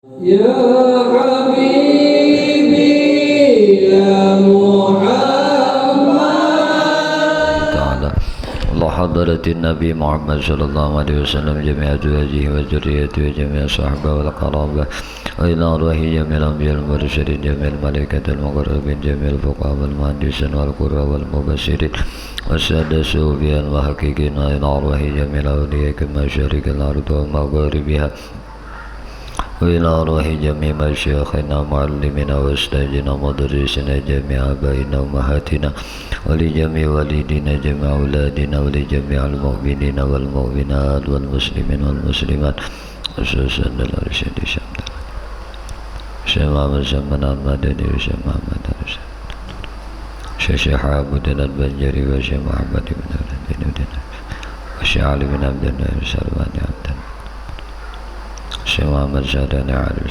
يا حبيبي يا محمد تعالى الله حضرة النبي محمد صلى الله عليه وسلم جميع أزواجه وذريته وجميع صحبه والقرابة وإلى روح جميع الأنبياء المرسلين جميع الملائكة المقربين جميع الفقهاء والمهندسين والقراء والمبشرين والسادة الصوفيين والمحققين وإلى روح جميع الأولياء كمشارق الأرض ومغاربها وإلى روح جميع مشايخنا معلمنا وأستاذنا ومدرسنا جميع آبائنا وأمهاتنا ولجميع والدينا جميع أولادنا ولجميع المؤمنين والمؤمنات والمسلمين والمسلمات خصوصا الأرشاد الشمال Syekh Muhammad Zaman Al-Madani wa Syekh Muhammad Al-Rasyid Syekh Habuddin Al-Banjari wa Syekh Muhammad Ibn Al-Din wa Syekh Ali bin Abdullah Al-Sarwani Abdan Syekh Muhammad Sadani Ali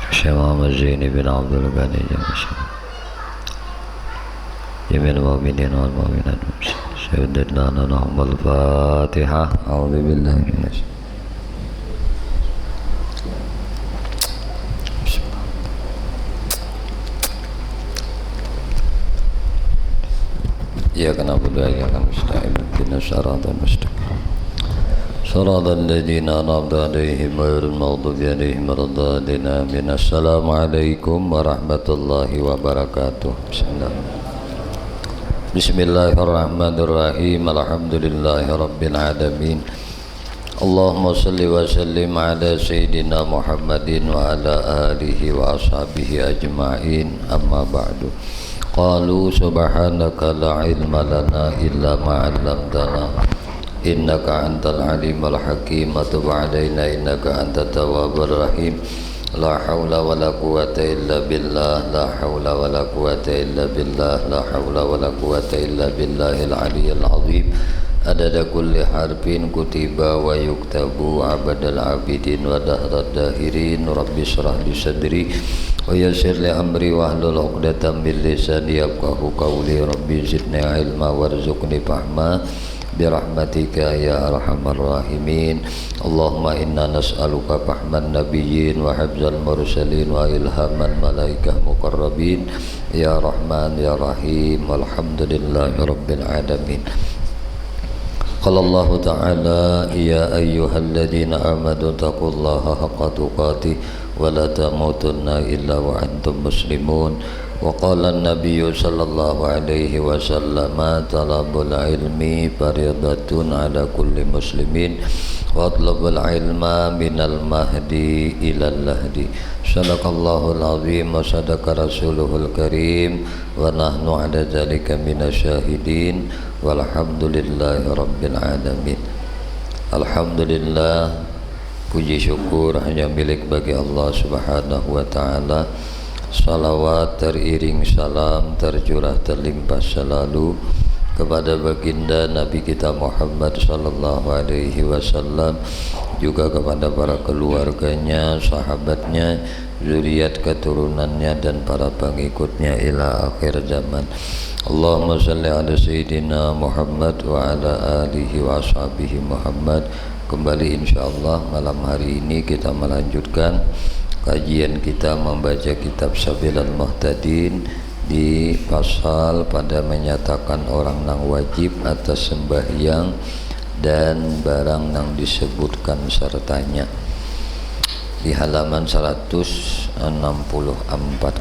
Syekh Muhammad Zaini bin Abdul Ghani Jamil Mu'minin wal Mu'minat Syekh Dadlana Nahmal Fatihah A'udhu Billahi Minash إياك نعبد وإياك نستعين اهدنا الصراط المستقيم صراط الذين أنعمت عليهم غير المغضوب عليهم ولا الضالين آمين السلام عليكم ورحمة الله وبركاته بسم الله الرحمن الرحيم الحمد لله رب العالمين اللهم صل وسلم على سيدنا محمد وعلى آله وأصحابه أجمعين أما بعد قالوا سبحانك لا علم لنا إلا ما علمتنا إنك أنت العليم الحكيم وتب علينا إنك أنت التواب الرحيم لا حول ولا قوة إلا بالله لا حول ولا قوة إلا بالله لا حول ولا قوة إلا بالله العلي العظيم عدد كل حرف كتب ويكتب عبد العابدين ودهر الداهرين رب اشرح لي صدري ويسر لي أمري واحلل عقدة من لساني يفقهوا قولي ربي زدني علما وارزقني فهما برحمتك يا أرحم الراحمين اللهم إنا نسألك فهم النبيين وحفظ المرسلين وإلهام الملائكة مقربين يا رحمن يا رحيم والحمد لله رب العالمين قال الله تعالى يا أيها الذين آمنوا اتقوا الله حق تقاته ولا تموتن إلا وأنتم مسلمون وقال النبي صلى الله عليه وسلم طلب العلم فريضة على كل مسلمين واطلب العلم من المهدي إلى اللهد صدق الله العظيم وصدق رسوله الكريم ونحن على ذلك من الشاهدين والحمد لله رب العالمين. Alhamdulillah, puji syukur hanya milik bagi Allah Subhanahu wa taala. Salawat teriring salam tercurah terlimpah selalu kepada baginda Nabi kita Muhammad sallallahu alaihi wasallam, juga kepada para keluarganya, sahabatnya, zuriat keturunannya dan para pengikutnya ila akhir zaman. Allahumma salli ala sayyidina Muhammad wa ala alihi wa ashabihi Muhammad. Kembali insyaallah malam hari ini kita melanjutkan kajian kita membaca kitab Sabilal Muhtadin di pasal pada menyatakan orang nang wajib atas sembahyang dan barang nang disebutkan sertanya di halaman 164.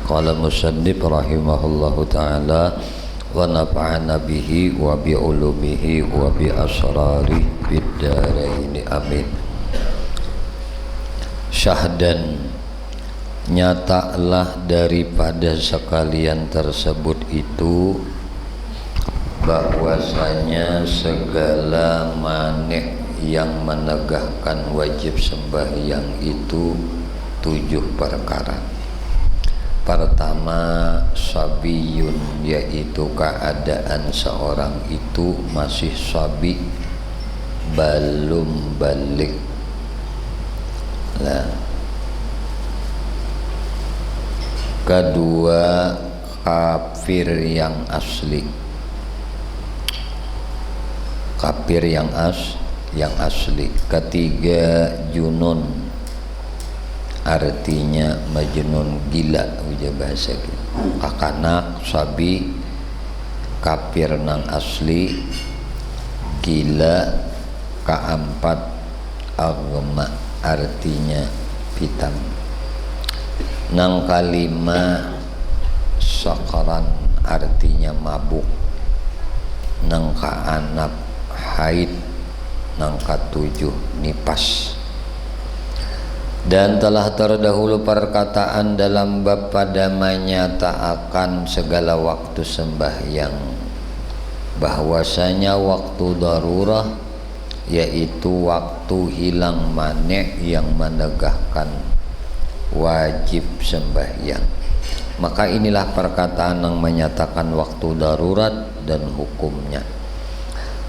Qala musannif rahimahullahu taala wa nafa'ana bihi wa bi ulumihi wa bi asrari fid darain amin. Syahdan, nyatalah daripada sekalian tersebut itu bahwasanya segala maneh yang menegakkan wajib sembahyang itu 7 perkara. Pertama, sabiyun, yaitu keadaan seorang itu masih sabi, belum balik. Nah, kedua, kafir yang asli. Kafir yang yang asli. Ketiga junun, artinya majnun, gila uja bahasa gitu. Kakanak, sabi, kafir nang asli, gila. Kaempat agama, artinya pitam. Nang kalima sakaran, artinya mabuk. Nang kaanap haid. Nang katujuh nipas. Dan telah terdahulu perkataan dalam bab pada menyatakan segala waktu sembahyang, bahwasanya waktu darurah yaitu waktu hilang mane yang menegakkan wajib sembahyang. Maka inilah perkataan yang menyatakan waktu darurat dan hukumnya.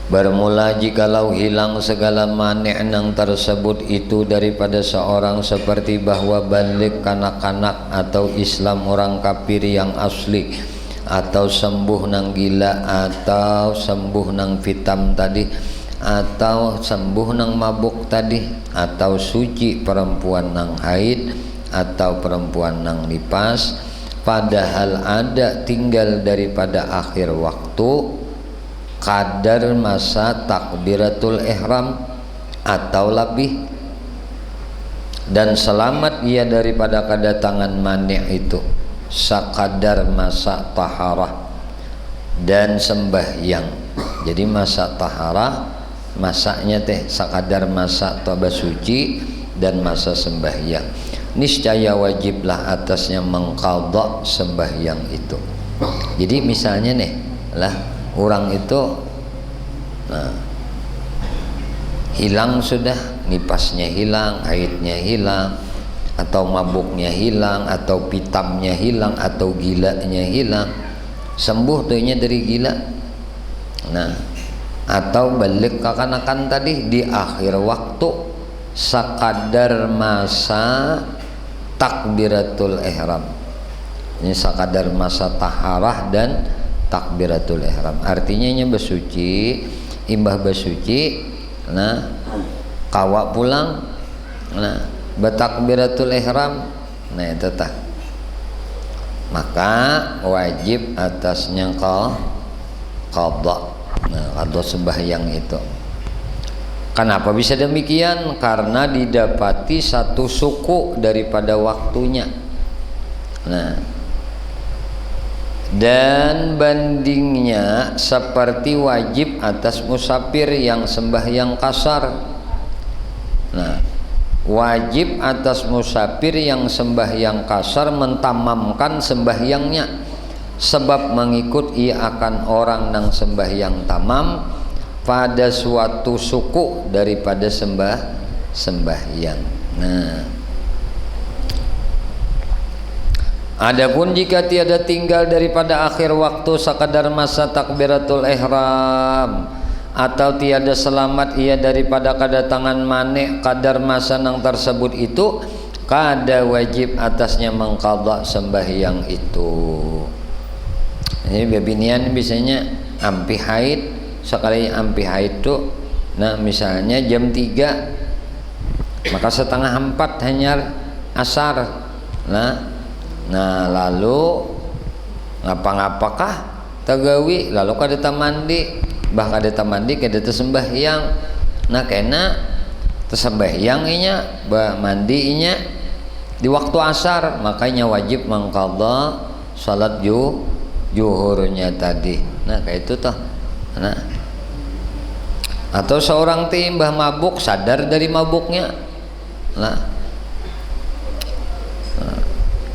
Bermula jikalau hilang segala mani' nang tersebut itu daripada seorang, seperti bahwa balik kanak-kanak atau Islam orang kafir yang asli, atau sembuh nang gila, atau sembuh nang fitam tadi, atau sembuh nang mabuk tadi, atau suci perempuan nang haid, atau perempuan nang nipas, padahal ada tinggal daripada akhir waktu kadar masa takbiratul ihram atau lebih, dan selamat ia daripada kedatangan mani' itu sakadar masa taharah dan sembahyang. Jadi masa taharah masaknya teh sakadar masa toba suci dan masa sembahyang. Niscaya wajiblah atasnya mengqadha sembahyang itu. Jadi misalnya nih lah, orang itu hilang sudah, nipasnya hilang, haidnya hilang, atau mabuknya hilang, atau pitamnya hilang, atau gilanya hilang, sembuh tuhnya dari gila. Atau balik kekanakan tadi di akhir waktu sakadar masa takbiratul ihram. Ini sakadar masa taharah dan takbiratul ihram, artinya nya bersuci, imbah bersuci, kawa pulang, bertakbiratul ihram, itu tah. Maka wajib atasnya qadha, qadha sembahyang itu. Kenapa bisa demikian? Karena didapati satu suku daripada waktunya. Dan bandingnya seperti wajib atas musafir yang sembahyang kasar. Wajib atas musafir yang sembahyang kasar mentamamkan sembahyangnya, sebab mengikut ia akan orang nang sembahyang tamam pada suatu suku daripada sembahyang. Adapun jika tiada tinggal daripada akhir waktu sakadar masa takbiratul ihram, atau tiada selamat ia daripada kedatangan mani' kadar masa nang tersebut itu, kada wajib atasnya mengqadha sembahyang itu. Ini bebinian biasanya ampi haid, sekali ampi haid tuh, misalnya jam 3, maka setengah 4 hanya asar. Lalu ngapa-ngapakah tagawi, lalu kada mandi, bah kada mandi kada sembahyang. Kena sembahyang inya, bah mandi inya di waktu asar, makanya wajib mengqadha salat juhurnya tadi. Kayak itu toh. Atau seorang timbah mabuk, sadar dari mabuknya,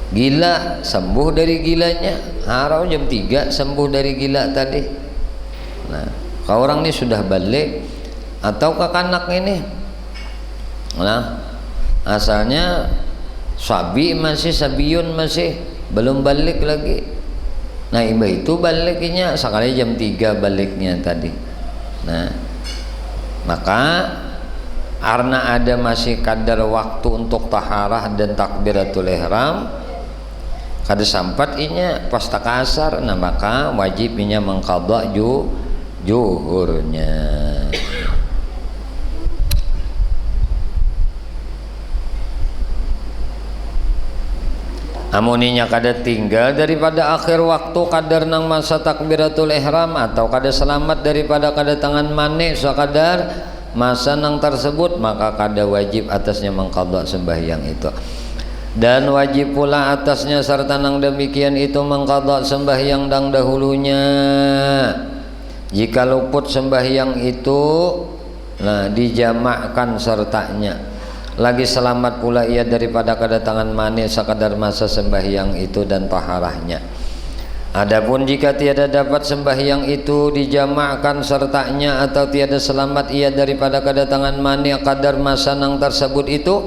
gila, sembuh dari gilanya, harau jam 3 sembuh dari gila tadi. Kalau orang ini sudah balik, atau kekanak ini, asalnya sabi masih, sabiyun masih belum balik lagi. Imbah itu baliknya sekali jam 3 baliknya tadi. Maka karena ada masih kadar waktu untuk taharah dan takbiratul ihram, kada sampat inya pas takasar, maka wajib inya mengqadha juhurnya. amuninya kada tinggal daripada akhir waktu kadar nang masa takbiratul ihram atau kada selamat daripada kedatangan mane sakadar masa nang tersebut, maka kada wajib atasnya mengqadha sembahyang itu. Dan wajib pula atasnya serta nang demikian itu mengqadha sembahyang dang dahulunya. Jika luput sembahyang itu, nah dijamakkan sertanya. Lagi selamat pula ia daripada kedatangan mani sekadar masa sembahyang itu dan taharahnya. Adapun jika tiada dapat sembahyang itu dijamakkan sertanya atau tiada selamat ia daripada kedatangan mani kadar masa nang tersebut itu,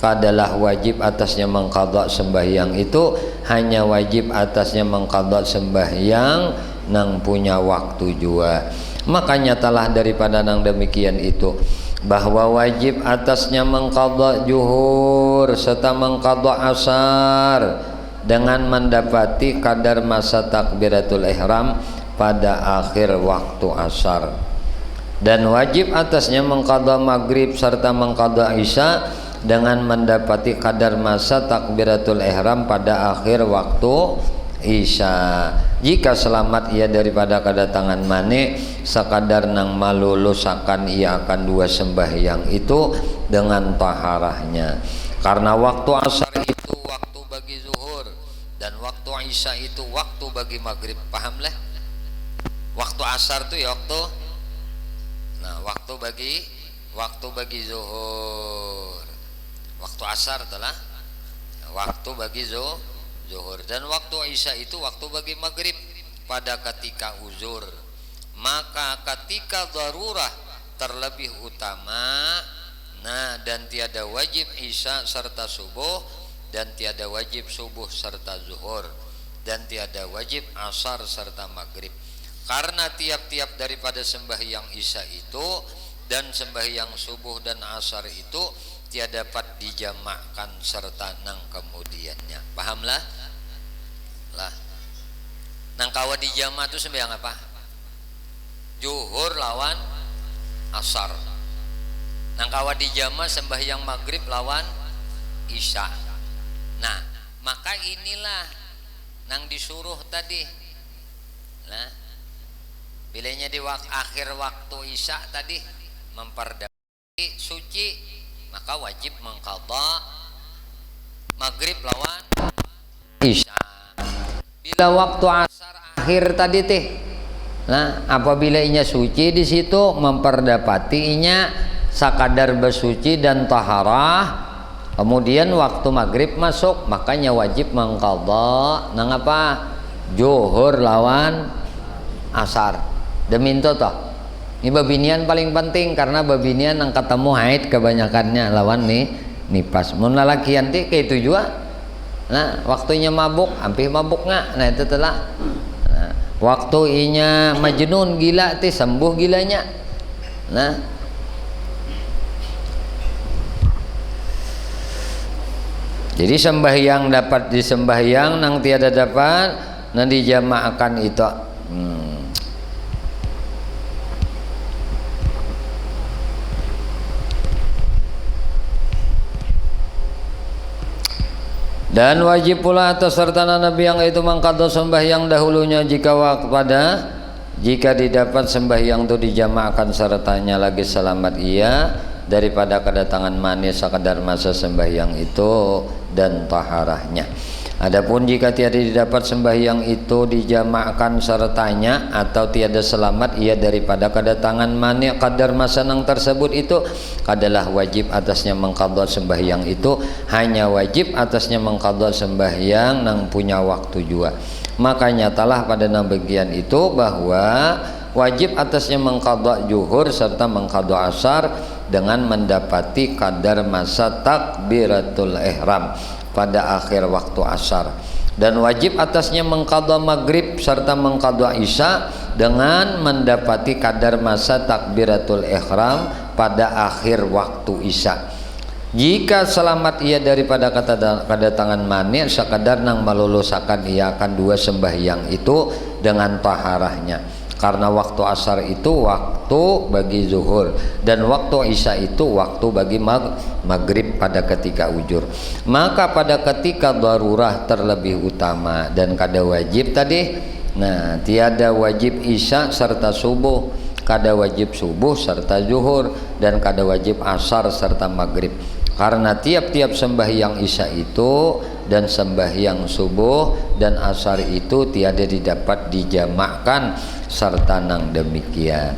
kadalah wajib atasnya mengqadha sembahyang itu, hanya wajib atasnya mengqadha sembahyang nang punya waktu jua. Makanya telah daripada nang demikian itu bahwa wajib atasnya mengqadha zuhur serta mengqadha asar dengan mendapati kadar masa takbiratul ihram pada akhir waktu asar, dan wajib atasnya mengqadha maghrib serta mengqadha isya dengan mendapati kadar masa takbiratul ihram pada akhir waktu isya. Jika selamat ia daripada kedatangan mane sekadar nang malulusakan ia akan dua sembahyang itu dengan taharahnya. Karena waktu asar itu waktu bagi zuhur dan waktu isya itu waktu bagi maghrib. Paham lah? Waktu asar itu ya waktu, nah waktu bagi zuhur, waktu asar telah waktu bagi zuhur, dan waktu isya itu waktu bagi maghrib pada ketika uzur. Maka ketika darurah terlebih utama, nah dan tiada wajib isya serta subuh, dan tiada wajib subuh serta zuhur, dan tiada wajib asar serta maghrib. Karena tiap-tiap daripada sembahyang isya itu dan sembahyang subuh dan asar itu tiada dapat dijamakkan serta nang kemudiannya. Pahamlah? Lah. Nang kawa dijamak itu sembahyang apa? Zuhur lawan asar. Nang kawa dijamak sembahyang maghrib lawan isya. Nah, maka inilah nang disuruh tadi. Nah, bilanya di akhir waktu isya tadi memperdapati suci, maka wajib mengqadha maghrib lawan isya. Bila waktu asar akhir tadi teh, nah apabila inya suci di situ memperdapati inya sakadar bersuci dan taharah, kemudian waktu maghrib masuk, makanya wajib mengqadha nang apa? Zuhur lawan asar. Demi itu toh. Ini babinian paling penting karena babinian nang ketemu haid kebanyakannya lawan nih nipas. Mun lalakian teh kayak itu juga. Nah, waktunya mabuk, hampir mabuk nggak? Nah itu telah. Nah, waktu inya majnun gila teh sembuh gilanya. Nah, jadi sembahyang dapat disembahyang nang tiada dapat nang dijamaahkan itu. Dan wajib pula atas serta Nabi yang itu mengqadha sembahyang dahulunya jika didapat sembahyang itu dijamaahkan sertanya lagi selamat ia daripada kedatangan manis sekadar masa sembahyang itu dan taharahnya. Adapun jika tiada didapat sembahyang itu dijamaahkan sertanya atau tiada selamat ia daripada kedatangan mani kadar masa nang tersebut itu, adalah wajib atasnya mengqadha sembahyang itu, hanya wajib atasnya mengqadha sembahyang nang punya waktu jua. Makanya telah pada nang bagian itu bahwa wajib atasnya mengqadha zuhur serta mengqadha asar dengan mendapati kadar masa takbiratul ihram pada akhir waktu asar, dan wajib atasnya mengqadha maghrib serta mengqadha isya dengan mendapati kadar masa takbiratul ihram pada akhir waktu isya. Jika selamat ia daripada kedatangan mani sekadar nang malulusakan ia akan dua sembahyang itu dengan taharahnya. karena waktu asar itu waktu bagi zuhur dan waktu isya itu waktu bagi maghrib pada ketika ujur. Maka pada ketika darurah terlebih utama dan kada wajib tadi, nah tiada wajib isya serta subuh, kada wajib subuh serta zuhur, dan kada wajib asar serta maghrib. Karena tiap-tiap sembahyang isya itu dan sembahyang subuh dan asar itu tiada didapat dijamakkan serta nang demikian.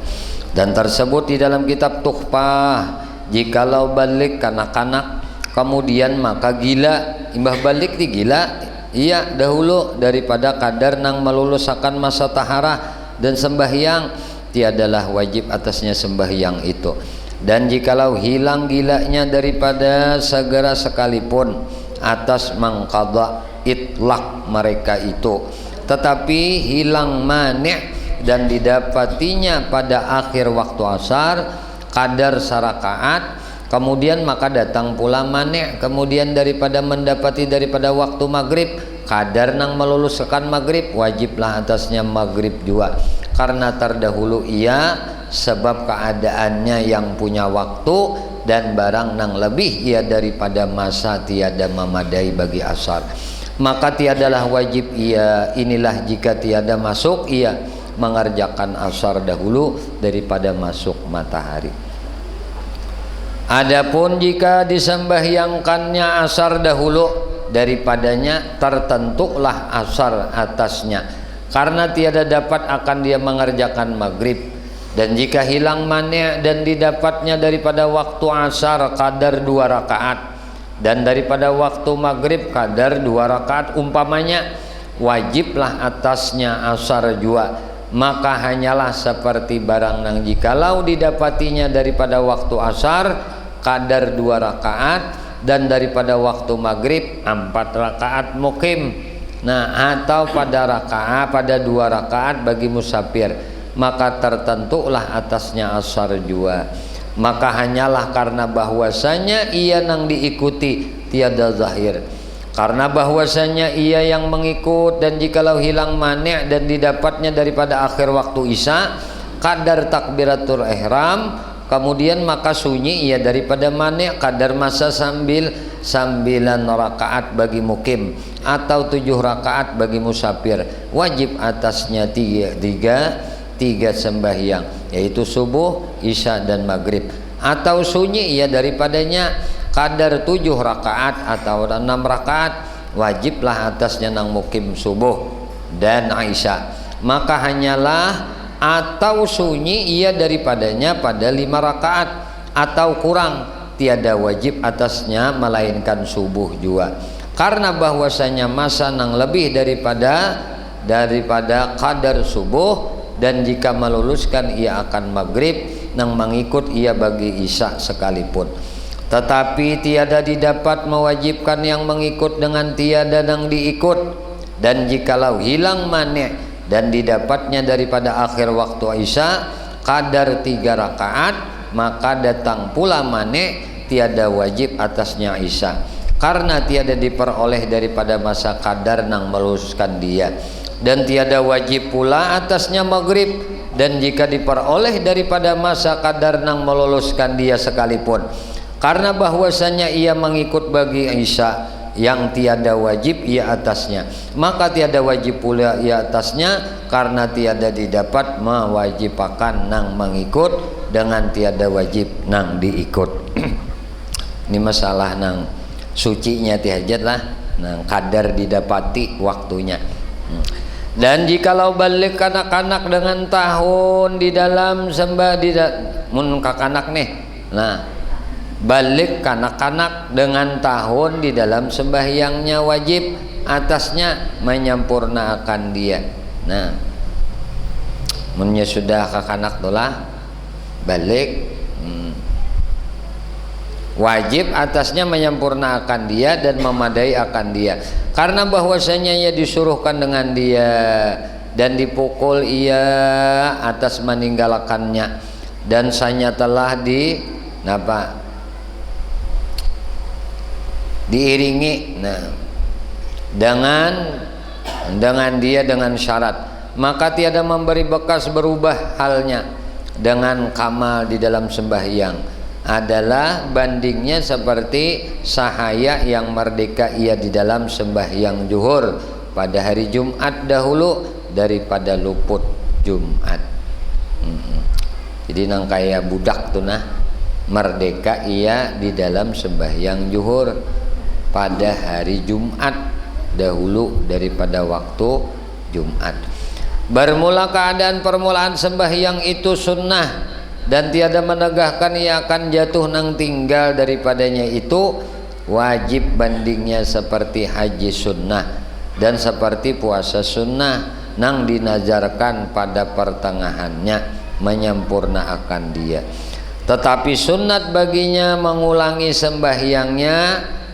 Dan tersebut di dalam kitab Tuhfah, jikalau balik kanak-kanak kemudian maka gila, imbah balik di gila, iya dahulu daripada kadar nang melulusakan masa taharah dan sembahyang, tiadalah wajib atasnya sembahyang itu. Dan jikalau hilang gilanya daripada segera sekalipun atas mengqadha itlaq mereka itu, tetapi hilang mani' dan didapatinya pada akhir waktu asar kadar sarakaat, kemudian maka datang pula mani' kemudian daripada mendapati daripada waktu maghrib kadar nang meluluskan maghrib, wajiblah atasnya maghrib juga, karena terdahulu ia sebab keadaannya yang punya waktu dan barang nang lebih ia daripada masa tiada memadai bagi asar, maka tiadalah wajib ia. Inilah jika tiada masuk ia mengerjakan asar dahulu daripada masuk matahari. Adapun jika disembahyangkannya asar dahulu daripadanya, tertentulah asar atasnya karena tiada dapat akan dia mengerjakan maghrib. Dan jika hilang mani' dan didapatnya daripada waktu asar kadar 2 rakaat dan daripada waktu maghrib kadar 2 rakaat umpamanya, wajiblah atasnya asar jua. Maka hanyalah seperti barang nang jikalau didapatinya daripada waktu asar kadar 2 rakaat dan daripada waktu maghrib 4 rakaat mukim. Nah, atau pada rakaat pada 2 rakaat bagi musafir, maka tertentulah atasnya asar jua. Maka hanyalah karena bahwasanya ia nang diikuti tiada zahir, karena bahwasanya ia yang mengikut, dan jikalau hilang mani' dan didapatnya daripada akhir waktu isya kadar takbiratul ihram, kemudian maka sunyi ia daripada mani' kadar masa 9 rakaat bagi mukim atau 7 rakaat bagi musafir, wajib atasnya tiga sembahyang, yaitu subuh, isya dan maghrib. Atau sunyi ia daripadanya kadar 7 rakaat atau 6 rakaat, wajiblah atasnya nang mukim subuh dan isya. Maka hanyalah atau sunyi ia daripadanya pada 5 rakaat atau kurang, tiada wajib atasnya melainkan subuh juga, karena bahwasanya masa nang lebih daripada kadar subuh, dan jika meluluskan ia akan maghrib nang mengikut ia bagi isya sekalipun. Tetapi tiada didapat mewajibkan yang mengikut dengan tiada nang diikut. Dan jikalau hilang mani' dan didapatnya daripada akhir waktu isya kadar 3 rakaat, maka datang pula mani' tiada wajib atasnya isya, karena tiada diperoleh daripada masa kadar nang meluluskan dia. Dan tiada wajib pula atasnya maghrib, dan jika diperoleh daripada masa kadar nang meluluskan dia sekalipun, karena bahwasanya ia mengikut bagi isya yang tiada wajib ia atasnya, maka tiada wajib pula ia atasnya, karena tiada didapat mewajibkan nang mengikut dengan tiada wajib nang diikut. Ini masalah nang sucinya tihajat lah, nang kadar didapati waktunya. Dan jikalau balik kanak-kanak dengan tahun di dalam sembah mun kakanak nih, nah balik kanak-kanak dengan tahun di dalam sembahyangnya wajib atasnya menyempurnakan dia. Nah, munnya sudah kakanak tulah balik, wajib atasnya menyempurnakan dia dan memadai akan dia, karena bahwasanya ia disuruhkan dengan dia dan dipukul ia atas meninggalkannya, dan sanya telah diiringi dengan dia dengan syarat maka tiada memberi bekas berubah halnya dengan kamal di dalam sembahyang adalah bandingnya seperti sahaya yang merdeka ia di dalam sembahyang zuhur pada hari Jumat dahulu daripada luput Jumat. Jadi nang kaya budak tuh nah, merdeka ia di dalam sembahyang zuhur pada hari Jumat dahulu daripada waktu Jumat. Bermula keadaan permulaan sembahyang itu sunnah dan tiada menegahkan ia akan jatuh nang tinggal daripadanya itu wajib, bandingnya seperti haji sunnah dan seperti puasa sunnah nang dinazarkan pada pertengahannya menyempurnaakan dia. Tetapi sunat baginya mengulangi sembahyangnya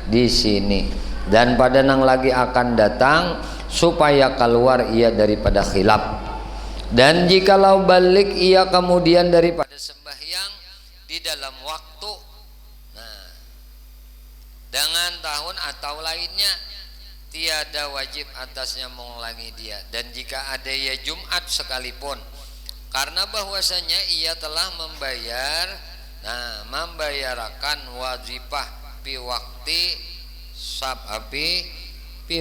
di sini dan pada nang lagi akan datang supaya keluar ia daripada khilaf. Dan jikalau balik ia kemudian daripada sembahyang di dalam waktu, nah, dengan tahun atau lainnya, tiada wajib atasnya mengulangi dia. Dan jika ada ya Jumat sekalipun, karena bahwasanya ia telah membayarkan wajibah pi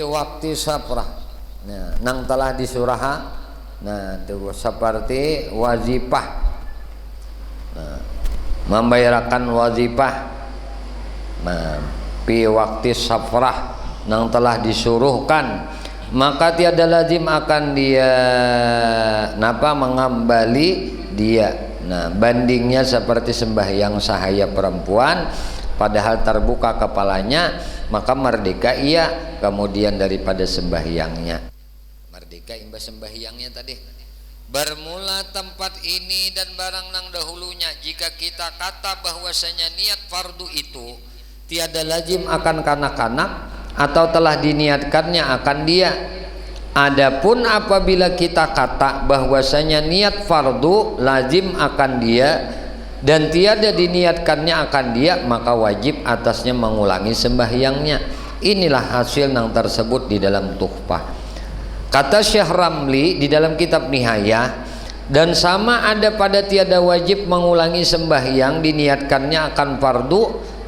waktu saprah. Nah, nang telah disuraha, nah itu seperti wajibah. Nah, membayarkan wajibah pi waktu saprah nang telah disuruhkan, maka tiada lazim akan dia mengambali dia. Nah, bandingnya seperti sembahyang sahaya perempuan padahal terbuka kepalanya, maka merdeka ia kemudian daripada sembahyangnya. Merdeka imbas sembahyangnya tadi. Bermula tempat ini dan barang nang dahulunya, jika kita kata bahwasanya niat fardu itu tiada lazim akan kanak-kanak atau telah diniatkannya akan dia. Adapun apabila kita kata bahwasanya niat fardu lazim akan dia dan tiada diniatkannya akan dia, maka wajib atasnya mengulangi sembahyangnya. Inilah hasil yang tersebut di dalam Tuhfah. Kata Syekh Ramli di dalam kitab Nihayah, dan sama ada pada tiada wajib mengulangi sembahyang diniatkannya akan fardu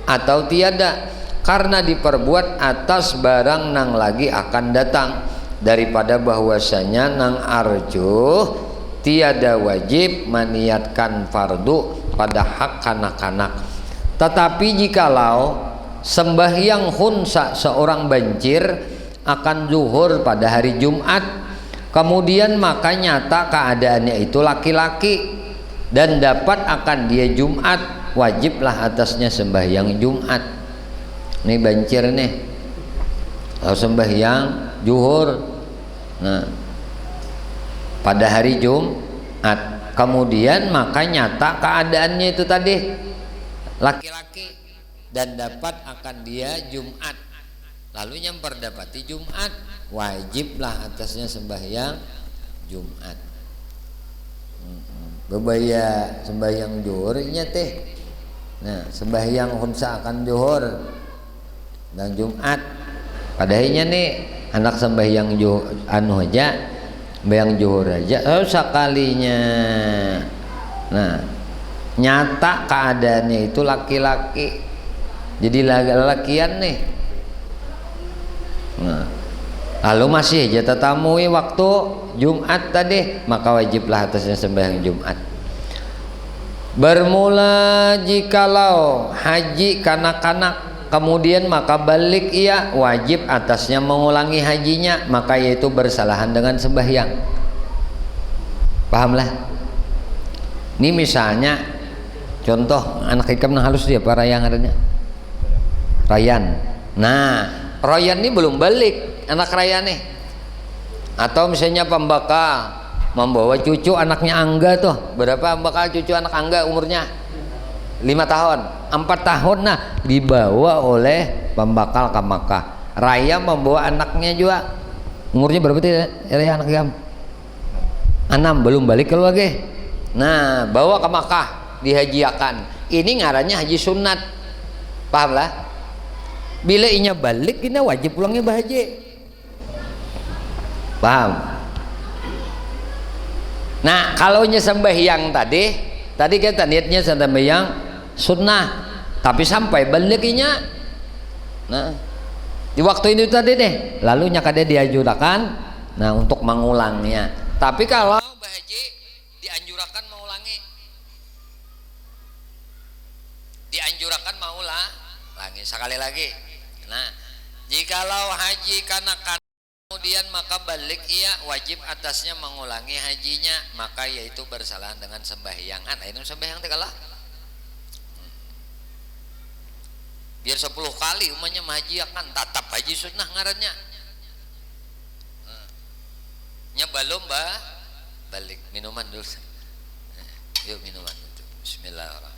atau tiada, karena diperbuat atas barang nang lagi akan datang, daripada bahwasanya nang arjuh tiada wajib meniatkan fardu pada hak kanak-kanak. Tetapi jikalau sembahyang khunsa seorang bancir akan zuhur pada hari Jumat, kemudian maka nyata keadaannya itu laki-laki dan dapat akan dia Jumat, wajiblah atasnya sembahyang Jumat. Ini bancir nih, kalau sembahyang zuhur, nah pada hari Jumat, kemudian maka nyata keadaannya itu tadi laki-laki dan dapat akan dia Jumat, lalu yang memperdapati Jumat, wajiblah atasnya sembahyang Jumat. Bebaya sembahyang zuhur nya teh. Nah, sembahyang khunsa akan zuhur dan Jumat. Padahal nih anak sembahyang anu aja, sembahyang zuhur aja, sekalinya. Nah, nyata keadaannya itu laki-laki, jadi laki-lakian nih. Nah, lalu masih aja tetamui waktu Jumat tadi, maka wajiblah atasnya sembahyang Jumat. Bermula jikalau haji kanak-kanak, kemudian maka balik ia, wajib atasnya mengulangi hajinya, maka yaitu bersalahan dengan sembahyang. Pahamlah? Ini misalnya contoh anak hikam nang halus dia para yang adanya Rayan. Nah, Rayan ini belum balik anak Rayan nih. Atau misalnya pembakal membawa cucu anaknya Angga tuh. Berapa bakal cucu anak Angga umurnya? 5 tahun, 4 tahun, nah dibawa oleh pembakal ke Makkah. Raya membawa anaknya juga. Umurnya berapa tuh Raya anak Gam? 6, belum balik ke lagi. Nah, bawa ke Makkah, dihajiakan. Ini ngarannya haji sunat. Paham lah? Bila inya balik, ini wajib pulangnya bahaji. Paham? Nah kalau sembahyang tadi kita niatnya sembahyang sunnah, tapi sampai baliknya, nah di waktu itu tadi deh, lalu nyakade dianjurkan, nah untuk mengulangnya. Tapi kalau bahaji dianjurkan mengulangi sekali lagi. Nah jikalau haji karena kemudian maka balik ia wajib atasnya mengulangi hajinya, maka yaitu bersalahan dengan sembahyangan. Ini sembahyang teh kalah biar 10 kali umumnya haji akan tatap haji sunnah ngarannya nya belum balik. Minuman dulu, yuk minuman dulu. Bismillahirrahmanirrahim.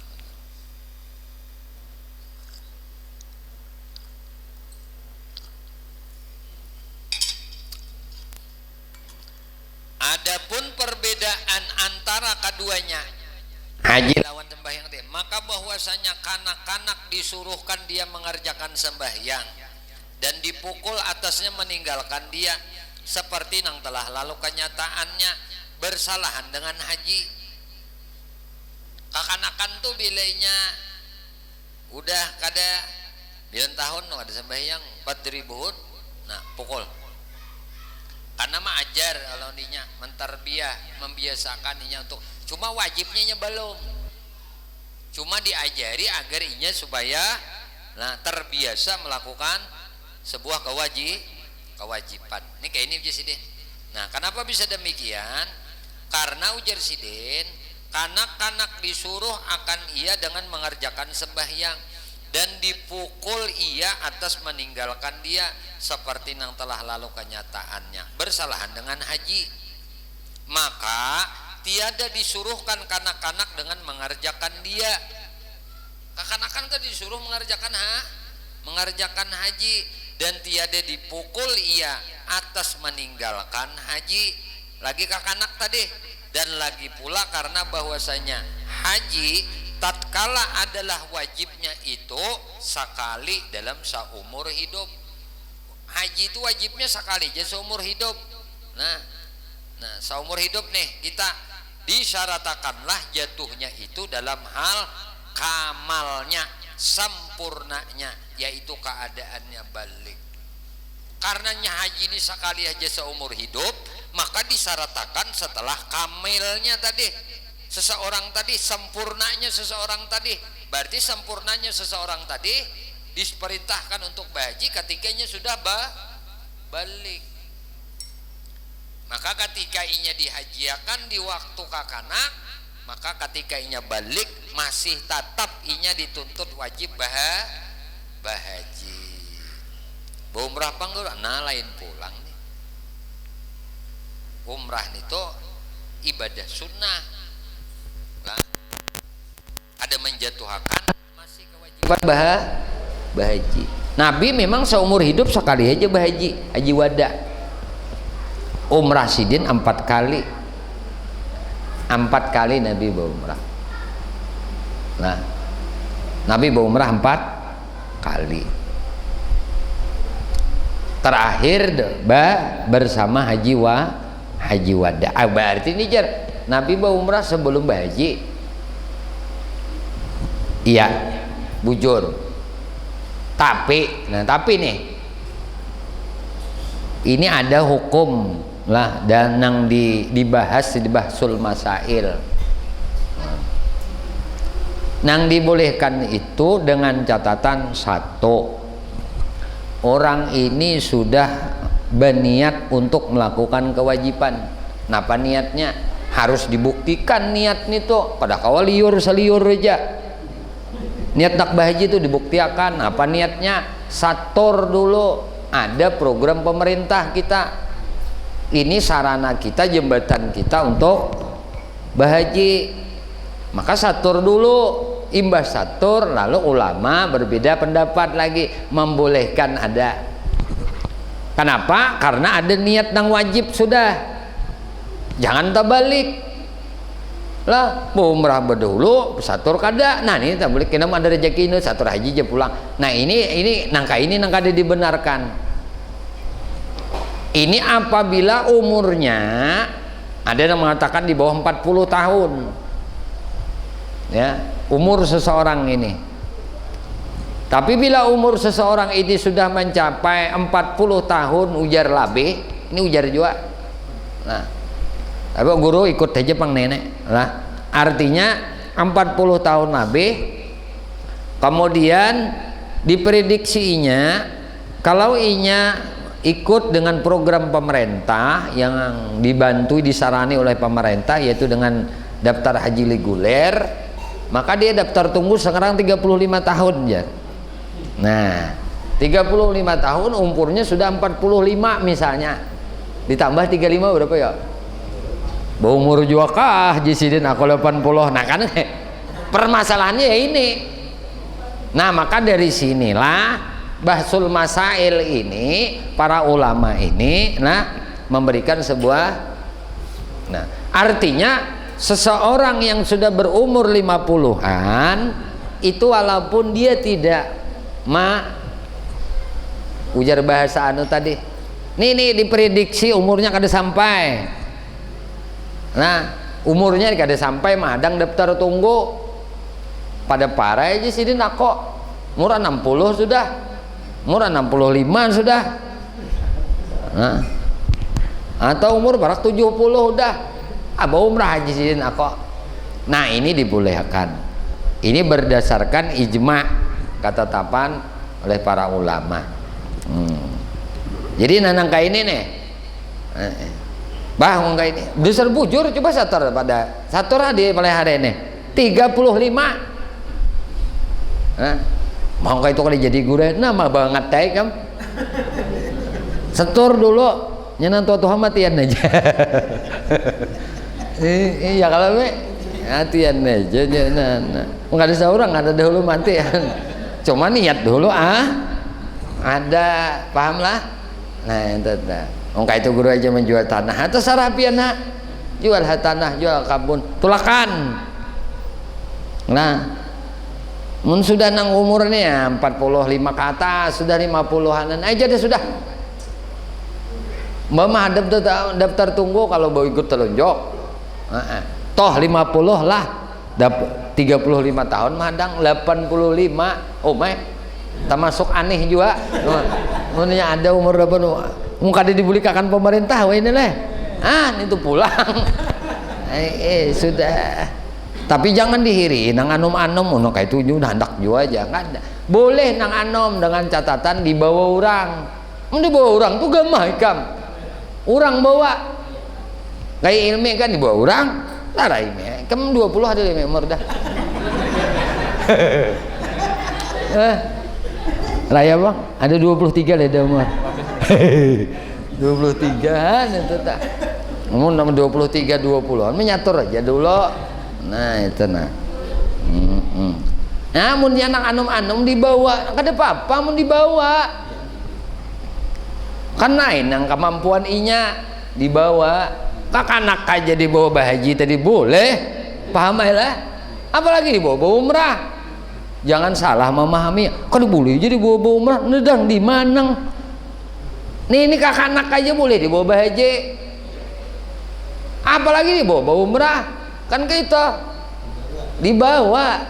Adapun perbedaan antara keduanya haji lawan sembahyang teh, maka bahwasanya kanak-kanak disuruhkan dia mengerjakan sembahyang dan dipukul atasnya meninggalkan dia, seperti yang telah lalu kenyataannya bersalahan dengan haji. Kakanakan tuh bilainya udah kada 9 tahun ada sembahyang 4.000, nah pukul karena mah ajar kalau dinya menterbiah membiasakan inya untuk, cuma wajibnya belum, cuma diajari agar inya supaya nah terbiasa melakukan sebuah kewajiban. Ini kayak ini ujar sidin. Nah kenapa bisa demikian? Karena ujar sidin kanak-kanak disuruh akan ia dengan mengerjakan sembahyang dan dipukul ia atas meninggalkan dia, seperti yang telah lalu kenyataannya bersalahan dengan haji. Maka tiada disuruhkan kanak-kanak dengan mengerjakan dia. Kakanakan kan disuruh mengerjakan haji, dan tiada dipukul ia atas meninggalkan haji. Lagi kakanak tadi, dan lagi pula karena bahwasanya haji tatkala adalah wajibnya itu sekali dalam seumur hidup. Haji itu wajibnya sekali aja seumur hidup. Nah seumur hidup nih kita disyaratakanlah jatuhnya itu dalam hal kamalnya, sempurnanya, yaitu keadaannya balik. Karenanya haji ini sekali aja seumur hidup, maka disyaratkan setelah kamilnya tadi seseorang tadi, sempurnanya seseorang tadi. Berarti sempurnanya seseorang tadi diperintahkan untuk berhaji ketikanya sudah balik. Maka ketika inya dihajiakan di waktu kakanak, maka ketika inya balik masih tetap inya dituntut wajib bahaji. Umrah panggul, nah lain pulang nih. Umrah itu ibadah sunnah. Nah, ada menjatuhkan masih kewajiban bahaji. Nabi memang seumur hidup sekali aja bahaji, haji wada. Umrah sidin 4 kali. 4 kali Nabi berumrah. Nah, Nabi berumrah 4 kali. Terakhir bersama haji wada. Berarti ini Nabi berumrah sebelum berhaji. Iya, bujur. Tapi nih, ini ada hukum lah dan yang dibahas di bahsul masail. Yang dibolehkan itu dengan catatan satu, orang ini sudah berniat untuk melakukan kewajiban. Napa niatnya? Harus dibuktikan niat itu. Pada kawal seliur aja. Niat nak bahaji itu dibuktikan. Apa niatnya? Sator dulu. Ada program pemerintah kita. Ini sarana kita, jembatan kita untuk bahaji. Maka sator dulu. Imbas satur, lalu ulama berbeda pendapat lagi, membolehkan ada. Kenapa? Karena ada niat yang wajib sudah. Jangan terbalik lah, umrah berdahulu satur kada. Nah ini tak boleh, kena ada rezeki ini satur haji aja pulang. Nah ini nangka dibenarkan. Ini apabila umurnya Ada yang mengatakan di bawah 40 tahun. Ya, umur seseorang ini. Tapi bila umur seseorang ini sudah mencapai 40 tahun, ujar Labe, ini ujar juga. Nah, tapi guru ikut aja pang nenek. Nah, artinya 40 tahun Labe, kemudian diprediksinya kalau inya ikut dengan program pemerintah yang dibantu disarani oleh pemerintah, yaitu dengan daftar haji reguler, maka dia daftar tunggu sekarang 35 tahun ya. Nah, 35 tahun umurnya sudah 45 misalnya, ditambah 35 berapa ya? Bau umur juga kah jisidin aku 80. Nah kan permasalahannya ya ini. Nah maka dari sinilah bahsul masail ini, para ulama ini memberikan sebuah, artinya seseorang yang sudah berumur 50-an itu walaupun dia tidak ujar bahasa tadi nih diprediksi umurnya kada sampai, umurnya kada sampai madang daftar tunggu pada parah aja sini kok murah 60 sudah, murah 65 sudah, atau umur barak 70 udah umrah haji sidin kok. Nah ini dibolehkan, ini berdasarkan ijma, ketetapan oleh para ulama. Jadi nanangka ini nih ngangka ini besar bujur, coba sator pada sator di mulai hari ini 35 mau kayak itu kali jadi gure nama banget tay kam setor dulu nyenan tua matian aja. Iya kalau matian aja nyenan nggak ada seorang ada dahulu matian, cuma niat dulu ada, paham lah. Nah itu kayak itu guru aja menjual tanah atau sarapian jual tanah, jual kabun tulakan. Nah mun sudah nang umurnya 45 ke atas, sudah 50-an aja deh sudah. Mama daftar tunggu kalau mau ikut telunjuk. Toh 50 lah, 35 tahun madang 85. Oh termasuk aneh juga. Munnya ada umur berapa nu? Muka dibulikakan pemerintah ini leh. Itu pulang. Sudah. Tapi jangan dihiri nang anom-anom kayak itu udah hendak juga aja kan. Boleh nang anom dengan catatan dibawa orang. Dibawa orang tuh gamah ikam. Orang bawa kayak ilmi kan dibawa orang. Lara ilmi. Kamu 20 ada ilmi umur dah. Raya bang, ada 23 lah ada umur. 23-an itu tak. Umur 23 20-an menyatur aja dulu. Nah itu namun dia anak anum dibawa kada apa-apa mun dibawa kan lain yang kemampuan inya dibawa anak aja dibawa bahaji tadi boleh, paham lah, apalagi dibawa umrah. Jangan salah memahami kan boleh jadi dibawa umrah nedang di Manang ini kakak anak aja boleh dibawa bahaji, apalagi dibawa umrah. Kan kita dibawa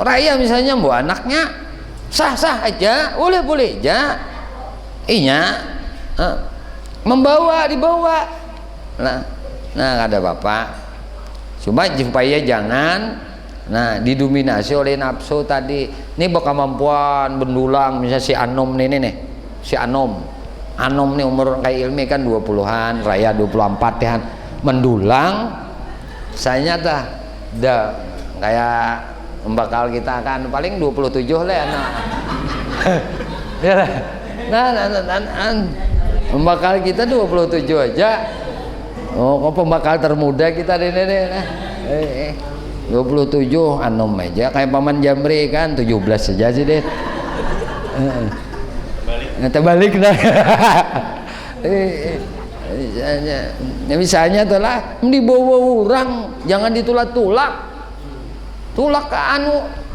raya misalnya bawa anaknya sah aja, boleh aja dibawa nah ada bapak cuma supaya jangan didominasi oleh nafsu tadi. Ini kemampuan bendulang misalnya si Anom nih si Anom nih umur kayak ilmi kan 20-an, raya 24 ya, mendulang saya kayak membakal kita kan paling 27 lah anak. Membakal kita 27 aja. Kok pembakal termuda kita ini 27 Anom aja kayak Paman Jamri kan 17 saja sih deh. Terbalik dah. Misalnya telah dibawa orang jangan ditulak ke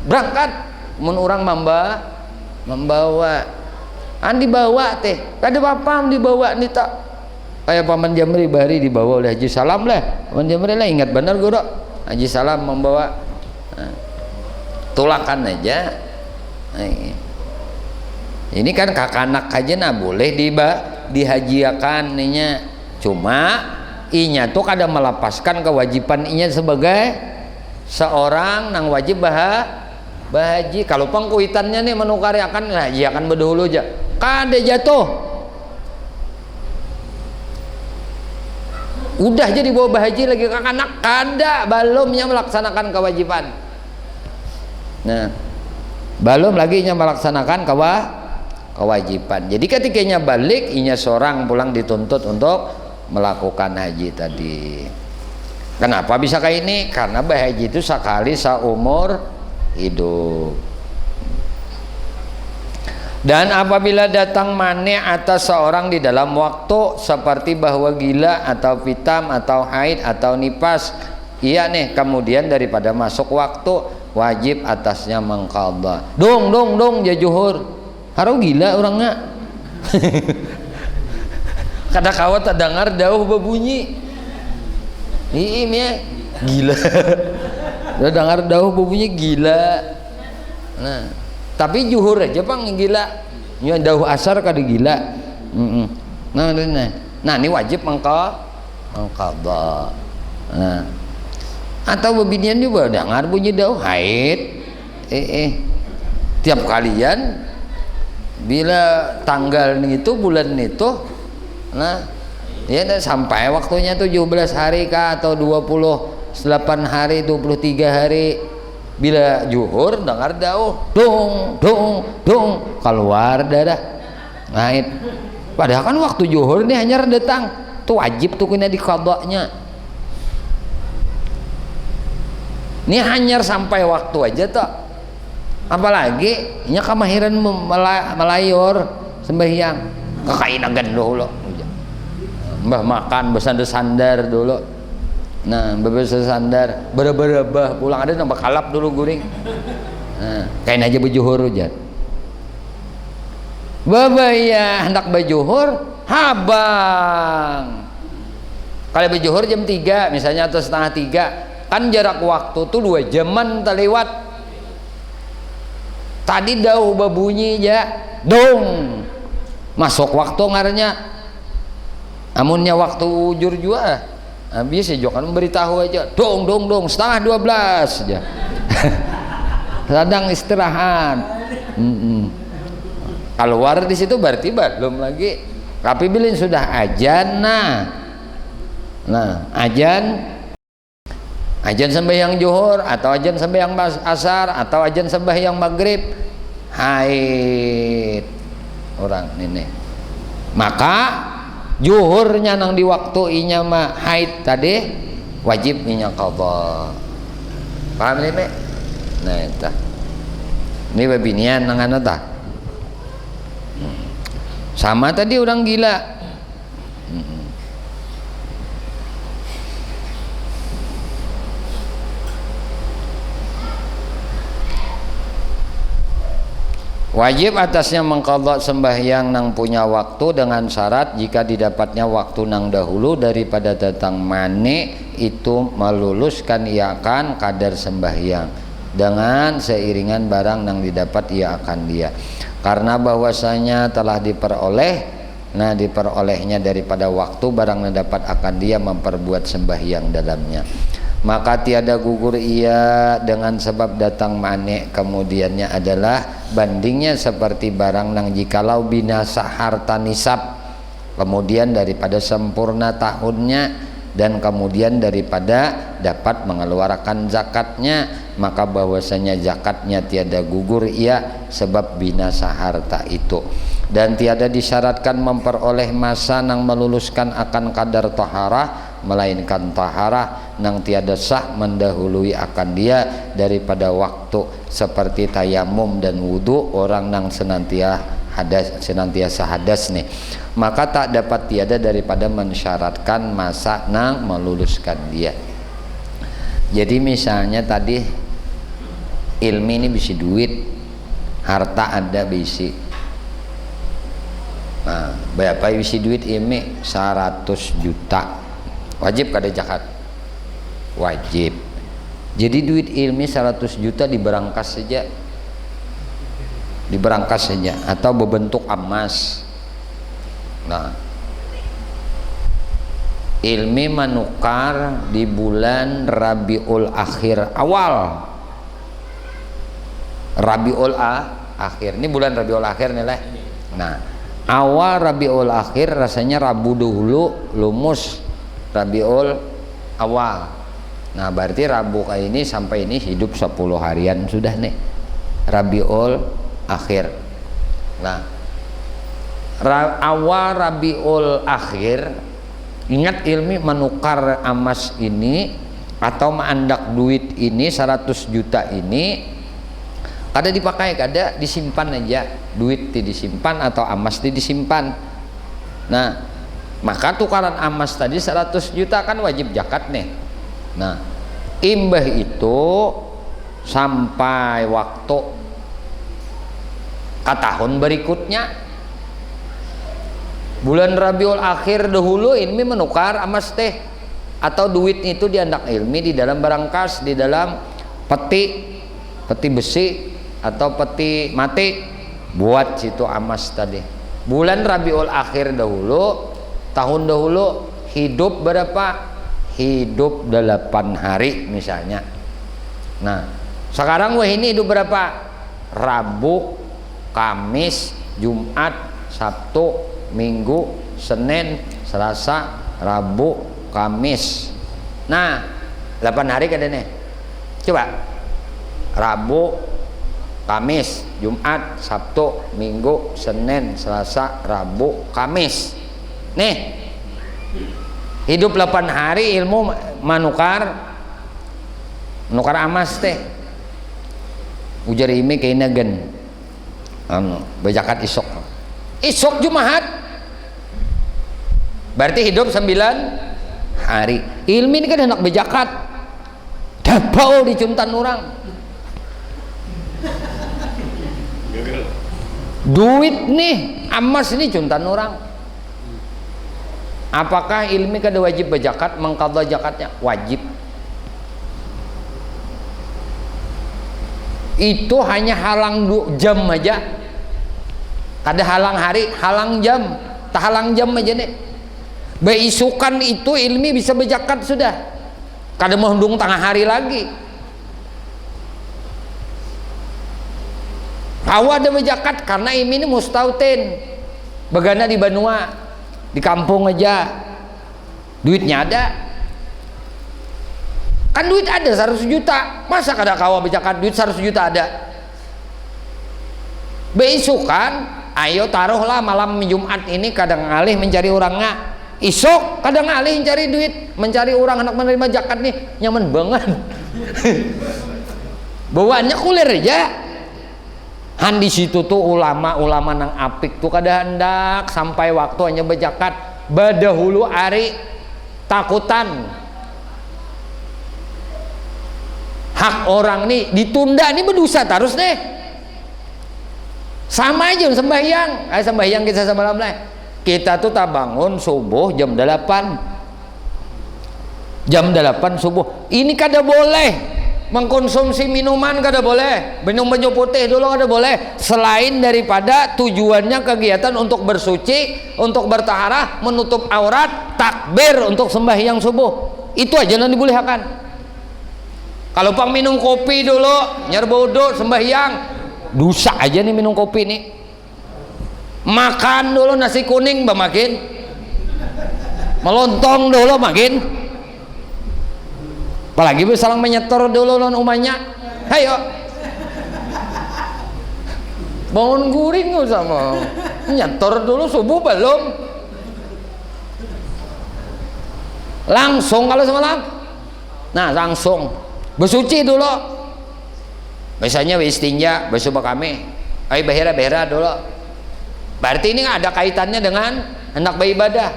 berangkat mun orang membawa dibawa teh kada apa dibawa nih tak kayak Paman Jamri bari dibawa oleh Haji Salam lah. Paman Jamri lah ingat benar guru, Haji Salam membawa tulakan aja. Ini kan kakanak aja nah boleh dihajiakan inya. Cuma inya tuh kadang melepaskan kewajiban inya sebagai seorang nang wajib bahaji. Kalau pengkuitannya nih menukariakan hajiakan berdahulu aja. Kada jatuh. Udah jadi bawa bahaji lagi kakanak kada belumnya melaksanakan kewajiban. Nah, belum lagi nya melaksanakan kewajiban. Jadi ketikanya balik inya seorang pulang dituntut untuk melakukan haji tadi. Kenapa bisa kayak ini? Karena berhaji itu sekali seumur hidup. Dan apabila datang mane atas seorang di dalam waktu seperti bahwa gila atau pitam atau haid atau nipas, iya nih kemudian daripada masuk waktu wajib atasnya mengqadha. Dong ya juhur. Harau gila orangnya. Kada kawat dengar dauh berbunyi. Iya gila. Udah dengar dauh berbunyi gila. Nah, tapi juhur aja bang gila. Nya dauh asar kada gila. Nah, ini wajib mengqadha. Nah, atau bebinian juga dengar bunyi dauh haid. Tiap kalian bila tanggal itu bulan itu, nah ya sampai waktunya 17 hari kah atau 28 hari 23 hari bila juhur dengar dauh dong keluar darah haid. Padahal kan waktu juhur ini hanya datang tuh wajib tuh kena diqadhanya. Ini hanya sampai waktu aja tuh. Apalagi nya kemahiran melayor sembahyang kekainagan dulu mbah makan bersandar-sandar dulu. Nah bersandar berabah pulang ada nambah kalap dulu guring. Nah kain aja bejuhur hujan babaya hendak bejuhur habang kalau bejuhur jam 3 misalnya atau setengah 3 kan jarak waktu tuh 2 jaman terlewat. Tadi dauh babunyi ya dong masuk waktu ngarannya amunnya waktu ujur juga habis ya kan memberitahu aja dong setengah 12 aja. Sedang istirahat. Keluar di situ berarti belum lagi tapi bilin sudah ajan. Nah ajan sembahyang zuhur atau ajan sembahyang asar atau ajan sembahyang maghrib haid orang ini maka zuhurnya nang di waktu inya mah haid tadi wajib inya qadha. Paham ini? Nah itu ini babinian nang anu tah sama tadi orang gila. Wajib atasnya mengqadha sembahyang nang punya waktu dengan syarat jika didapatnya waktu nang dahulu daripada datang mane itu meluluskan ia akan kadar sembahyang dengan seiringan barang nang didapat ia akan dia karena bahwasanya telah diperolehnya daripada waktu barang yang dapat akan dia memperbuat sembahyang dalamnya maka tiada gugur ia dengan sebab datang mane kemudiannya adalah bandingnya seperti barang nang jikalau binasa harta nisab kemudian daripada sempurna tahunnya dan kemudian daripada dapat mengeluarkan zakatnya maka bahwasanya zakatnya tiada gugur ia sebab binasa harta itu dan tiada disyaratkan memperoleh masa nang meluluskan akan kadar taharah melainkan taharah nang tiada sah mendahului akan dia daripada waktu seperti tayamum dan wudu orang nang senantiasa hadas nih maka tak dapat tiada daripada mensyaratkan masa nang meluluskan dia. Jadi misalnya tadi ilmi ini bisi duit harta ada bisi Nah, berapa isi duit ini? 100 juta. Wajib kada zakat? Wajib. Jadi duit ilmi 100 juta diberangkas saja. Diberangkas saja atau berbentuk emas. Nah, ilmi menukar di bulan Rabiul Akhir awal. Rabiul Akhir. Ini bulan Rabiul Akhir nih lah. Nah, awal Rabiul Akhir rasanya Rabu dahulu lumus Rabiul awal. Nah, berarti Rabu kayak ini sampai ini hidup 10 harian sudah nih Rabiul Akhir. Nah, awal Rabiul Akhir, ingat ilmi menukar emas ini atau menandak duit ini 100 juta ini kada dipakai, kada disimpan aja, duit disimpan atau emas disimpan. Nah, maka tukaran emas tadi 100 juta kan wajib zakat nih. Nah, imbah itu sampai waktu ke tahun berikutnya bulan Rabiul Akhir dahulu ilmi menukar emas teh atau duit itu diandak ilmi di dalam barangkas, di dalam peti besi atau peti mati buat situ emas tadi. Bulan Rabiul Akhir dahulu, tahun dahulu hidup berapa? Hidup 8 hari misalnya. Nah, sekarang wah ini hidup berapa? Rabu, Kamis, Jumat, Sabtu, Minggu, Senin, Selasa, Rabu, Kamis. Nah, 8 hari kada nih. Coba. Rabu, Kamis, Jumat, Sabtu, Minggu, Senin, Selasa, Rabu, Kamis. Nih. Hidup 8 hari ilmu menukar emas teh. Ujar imi kayaknya gen berzakat isok Jumat berarti hidup 9 hari. Ilmi ini kan hendak berzakat dabau dicuntan orang duit nih emas ini cuntan orang. Apakah ilmi kada wajib berzakat? Mengqadha zakatnya wajib. Itu hanya halang jam aja, kada halang hari, halang jam, tak halang jam aja nih. Beisukan itu ilmi bisa berzakat sudah, kada menghitung tengah hari lagi. Hawa ada berzakat karena ilmi ini mustautin, begana di Banua, di kampung aja, duitnya ada. Kan duit ada 100 juta, masa kada kawa berzakat duit 100 juta ada. Beisukan, ayo taruhlah malam Jumat ini kadang alih mencari orangnya. Isok kadang alih mencari duit, mencari orang hendak menerima zakat nih, nyaman banget. Bawaannya kulir aja. Han di situ tuh ulama-ulama nang apik tuh kada hendak sampai waktu hanya berzakat badahulu hari takutan hak orang nih ditunda nih berdosa terus deh. Sama aja sembahyang. Sembahyang kita semalam lah. Kita tuh tak bangun subuh jam 8. Jam 8 subuh. Ini kada boleh mengkonsumsi minuman, kada boleh. Minum banyu putih dulu kada boleh. Selain daripada tujuannya kegiatan untuk bersuci, untuk bertaharah, menutup aurat, takbir untuk sembahyang subuh. Itu aja yang dibolehkan. Kalau pang minum kopi dulu, nyerba wudu, sembahyang, dosa aja nih minum kopi nih. Makan dulu nasi kuning, makin melontong dulu makin. Apalagi salang menyetor dulu non umanya. Hayo, bangun guring sama menyetor dulu subuh belum. Langsung kalau semalam, nah langsung. Bersuci dulu, misalnya istinja, bersumpah kami, ayo behera dulu. Berarti ini ada kaitannya dengan hendak beribadah.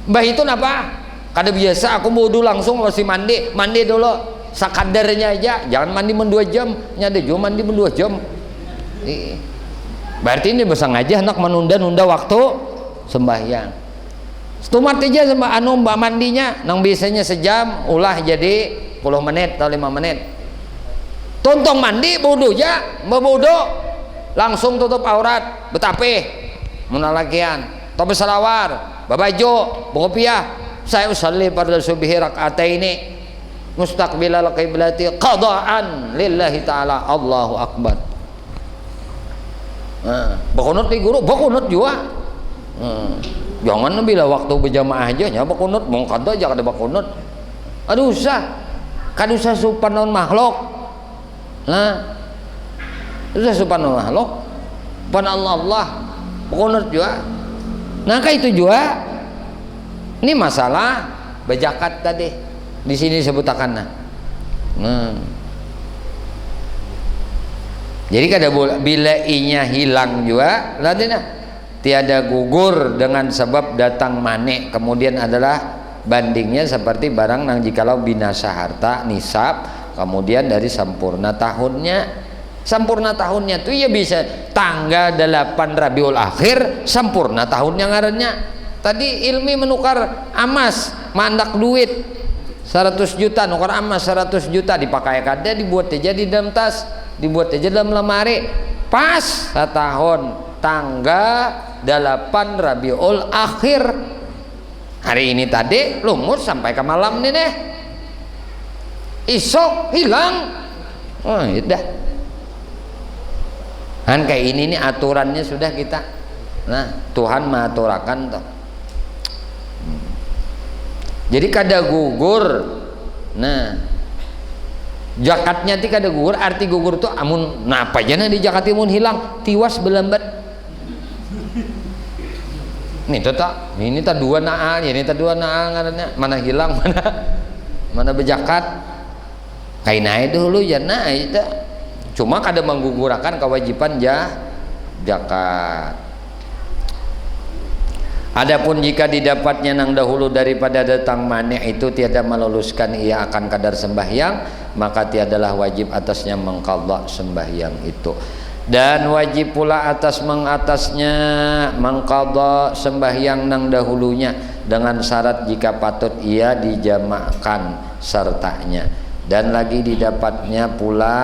Mbah itu apa? Kada biasa aku wudu langsung masih mandi dulu, sakadarnya aja, jangan mandi 2 jam, nyada juga mandi 2 jam. Berarti ini bisa ngajah nak menunda-nunda waktu sembahyang. Stumat aja sama anu mbak mandinya, nang biasanya sejam, ulah jadi 10 menit atau 5 menit. Tontong mandi, wudu ya, wudu langsung tutup aurat, betapih, menalakian, topi salawar, babajo, bokopiah. Saya usalli pada subuhi rakaataini mustaqbilal qiblati qadaan lillahi ta'ala, Allahu akbar. Bakunut di guru, bakunut juga. Jangan bila waktu berjamaah aja nya bakunut, mau kata aja kada bakunut. Aduh usah, kada usah sopan non makhluk. Nah, usah sopan non makhluk. Pan Allah bakunut juga. Nah kayak itu juga. Ini masalah bejakat tadi. Di sini sebutakan nah. Jadi kada bila inya hilang juga, ladina tiada gugur dengan sebab datang manik, kemudian adalah bandingnya seperti barang nang jikalau binasa harta nisab, kemudian dari sempurna tahunnya tuh ya bisa tanggal 8 Rabiul Akhir sempurna tahunnya ngarannya. Tadi ilmi menukar emas mandak duit 100 juta, nukar emas 100 juta dipakai kada, dibuat aja di dalam tas, dibuat aja dalam lemari, pas setahun tanggal 8 Rabiul Akhir. Hari ini tadi lumur sampai ke malam nih deh, isok hilang. Oh udah kan kayak ini nih aturannya sudah kita. Nah Tuhan mengaturakan toh. Jadi kada gugur. Nah jakatnya ti kada gugur, arti gugur tuh amun napa aja di jakat imun hilang tiwas belambat. Ini tak dua naal, ini tak dua naal ngarannya, mana hilang mana bejakat. Kain naik dulu ya naik itu. Cuma kada menggugurakan kewajiban zakat. Adapun jika didapatnya nang dahulu daripada datang manik itu tiada meluluskan ia akan kadar sembahyang, maka tiadalah wajib atasnya mengqadha sembahyang itu. Dan wajib pula mengatasnya mengqadha sembahyang nang dahulunya dengan syarat jika patut ia dijamakkan sertanya, dan lagi didapatnya pula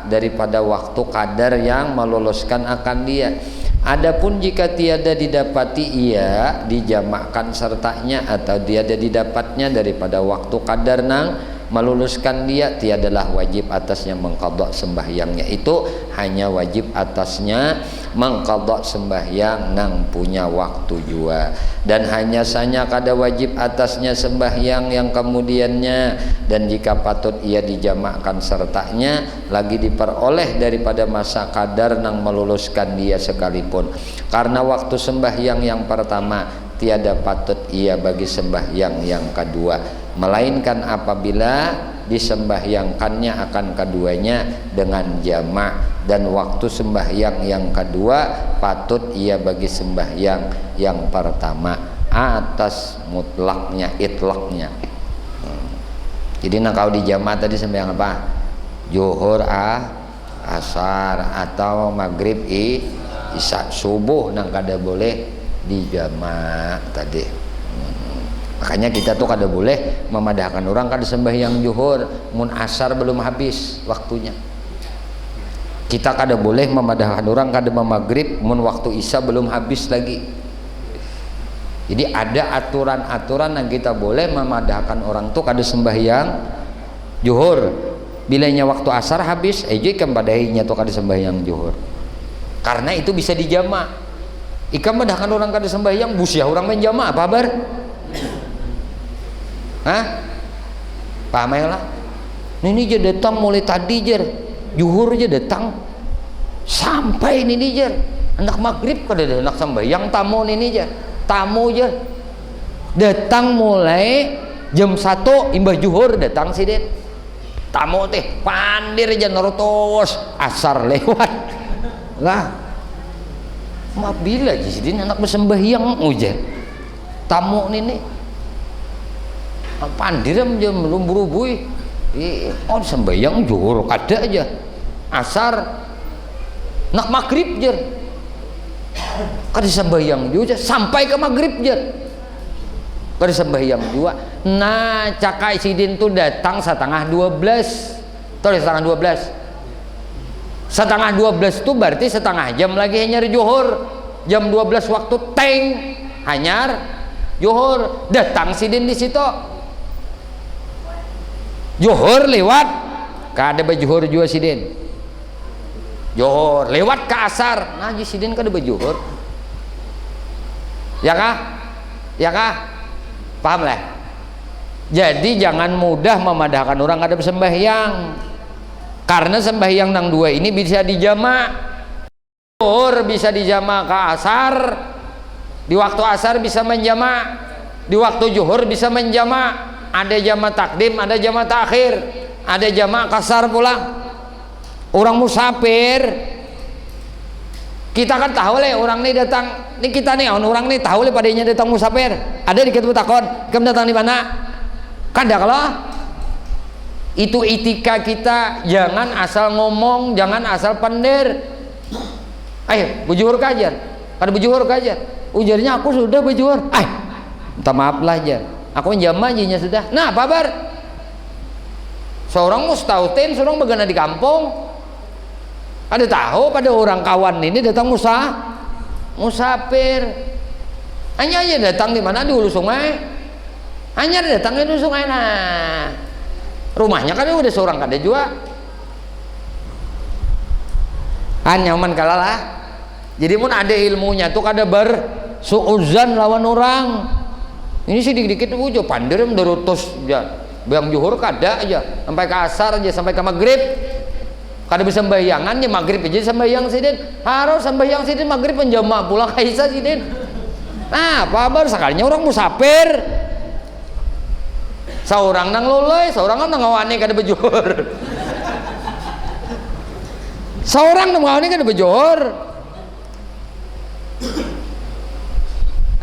daripada waktu kadar yang meluluskan akan dia. Adapun jika tiada didapati ia dijamakkan sertanya atau tiada didapatnya daripada waktu kadar nang meluluskan dia, tiadalah wajib atasnya mengqadha sembahyangnya, itu hanya wajib atasnya mengqadha sembahyang nang punya waktu jua, dan hanya saja kada wajib atasnya sembahyang yang kemudiannya, dan jika patut ia dijamakkan sertanya lagi diperoleh daripada masa kadar nang meluluskan dia sekalipun, karena waktu sembahyang yang pertama tiada patut ia bagi sembahyang yang kedua, melainkan apabila disembahyangkannya akan keduanya dengan jamak, dan waktu sembahyang yang kedua patut ia bagi sembahyang yang pertama atas mutlaknya, itlaknya. Jadi nah kalau di jamak tadi sembahyang apa? Zuhur, asar, atau maghrib, isya, subuh nang kada boleh di jamak tadi. Makanya kita tuh kada boleh memadahkan orang kada sembahyang zuhur mun asar belum habis waktunya. Kita kada boleh memadahkan orang kada maghrib mun waktu isya belum habis lagi. Jadi ada aturan-aturan yang kita boleh memadahkan orang tuh kada sembahyang zuhur. Bilanya waktu asar habis, kan padainya tuh kada sembahyang zuhur. Karena itu bisa dijamak. Ikam madahkan orang kada sembahyang busiah orang main jamaah apa kabar? Hah? Paham ya lah? Ini je datang mulai tadi jer, zuhur je datang sampai ini jer, anak maghrib kada ada anak sembahyang, tamu ini je, tamu je datang mulai jam 1 imbah zuhur datang sih det, tamu teh pandir aja norotos asar lewat lah. Mabila jadi anak bersembahyang ujar tamu ini pandiram jam belum berubui oh sembahyang zuhur kada aja asar nak maghrib jer kada sembahyang juga sampai ke maghrib jer kada sembahyang juga. Nah cakai sidin tuh datang setengah 12 tuh setengah 12 setengah 12 tuh berarti setengah jam lagi hanyar juhur, jam 12 waktu teng hanyar juhur. Datang sidin di situ juhur lewat kada bajuhur juga sidin, juhur lewat ke asar. Nah sidin kada bajuhur ya kah, ya kah, paham lah. Jadi jangan mudah memadahkan orang kada sembahyang, karena sembahyang nang dua ini bisa dijamak. Zuhur bisa dijamak ke asar, di waktu asar bisa menjamak, di waktu zuhur bisa menjamak. Ada jamak takdim, ada jamak takhir, ada jamak kasar pula. Orang musafir kita kan tahu le orang nih datang nih, kita nih orang nih tahu le padanya datang musafir. Ada di kita takon kamu datang di mana kan dah. Kalau itu etika kita, jangan asal ngomong, jangan asal pender. Ayo bujuhur kajar, kada bujuhur kajar, ujarnya aku sudah bujuhur. Minta maaf lah jar, aku menjamajinya sudah. Nah kabar seorang mustautin, seorang begana di kampung, ada tahu pada orang kawan ini datang musafir, hanya aja datang di mana, di hulu sungai, hanya datangnya di sungai. Nah rumahnya kan udah seorang kada juga nyaman kalah lah. Jadi pun ada ilmunya tuh kada bersuuzan lawan orang. Ini sih dikit-dikit ujo pandir menderutus ya, bang juhur kada aja sampai ke asar aja, sampai ke maghrib kada bisa sembayangan ya, maghrib aja sembayang sidin, harus sembayang sidin maghrib penjama pulang kaisa sidin. Nah apa sekalinya orang musafir, seorang nang loloi, seorang nang ngawani kada bejuhur. Seorang nang ngawani kada bejuhur.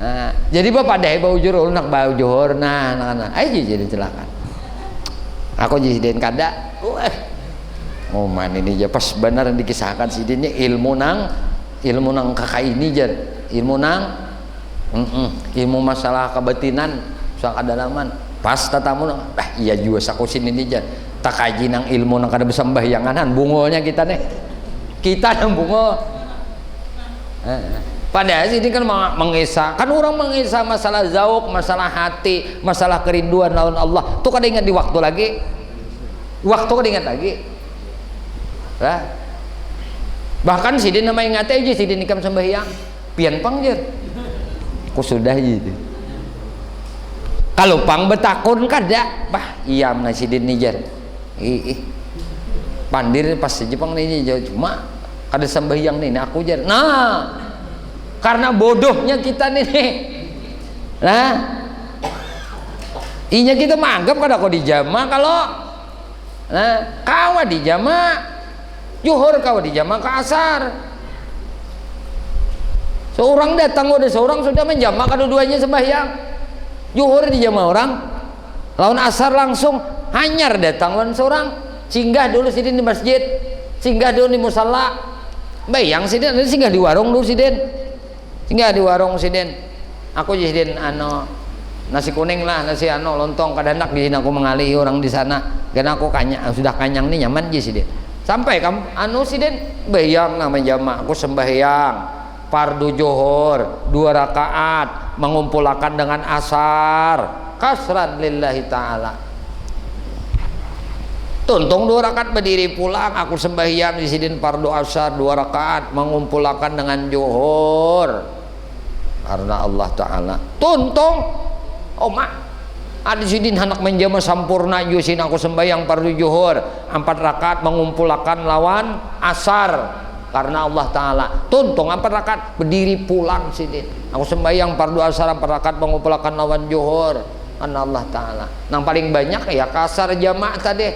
Nah, jadi bapak deh bau juhur nak bau juhur, nah aja jadi celakan. Aku jadi kada. Oh man ini aja pas benar dikisahkan sidinnya ilmu nang kakak ini jar, ilmu nang ilmu masalah kebatinan soal kedalaman. Pas tatamu iya juga sakusin ini jar, tak kaji nang ilmu nang kada bisa mbahyanganan bungolnya kita nih, kita nang bungol. Padahal ini kan mengisah, kan orang mengisah masalah zauk, masalah hati, masalah kerinduan lawan Allah. Tuh kada ingat di waktu lagi, waktu kada ingat lagi. Nah, bahkan sidin nama ingat aja sidin nikam sembahyang, pian pangjer, ku sudah gitu. Kalau pang betakun kada, bah iya mana sidin nijar, pandir pas Jepang ini cuma kada sembahyang nih, aku jar. Nah, karena bodohnya kita nih, nah, inya kita menganggap kada kau dijama kalau, nah, kawa dijama. Juhur kau di jama ke asar. Seorang datang udah seorang sudah menjama kedua-duanya sembahyang. Juhur di jama orang, lawan asar langsung hanyar datang lawan seorang. Singgah dulu sidin di masjid, singgah dulu di musala. Bayang sidin, singgah di warung dulu sidin. Singgah di warung sidin. Aku sidin nasi kuning lah, nasi lontong kadanak di sini aku mengalih orang di sana. Karena aku sudah kanyang nih nyaman di sidin. Sampai kamu sidin bayang namanya jamaah, aku sembahyang fardu johor 2 rakaat mengumpulkan dengan asar kasran lillahi ta'ala, tuntung 2 rakaat berdiri pulang, aku sembahyang di sidin fardu asar 2 rakaat mengumpulkan dengan johor karena Allah ta'ala, tuntung ada sidin anak menjama sampurna yusin aku sembahyang fardu zuhur 4 rakaat mengumpulkan lawan asar karena Allah Ta'ala, tuntung 4 rakaat berdiri pulang sidin aku sembahyang fardu asar 4 rakaat mengumpulkan lawan zuhur karena Allah Ta'ala. Nang paling banyak ya kasar jamaah tadi,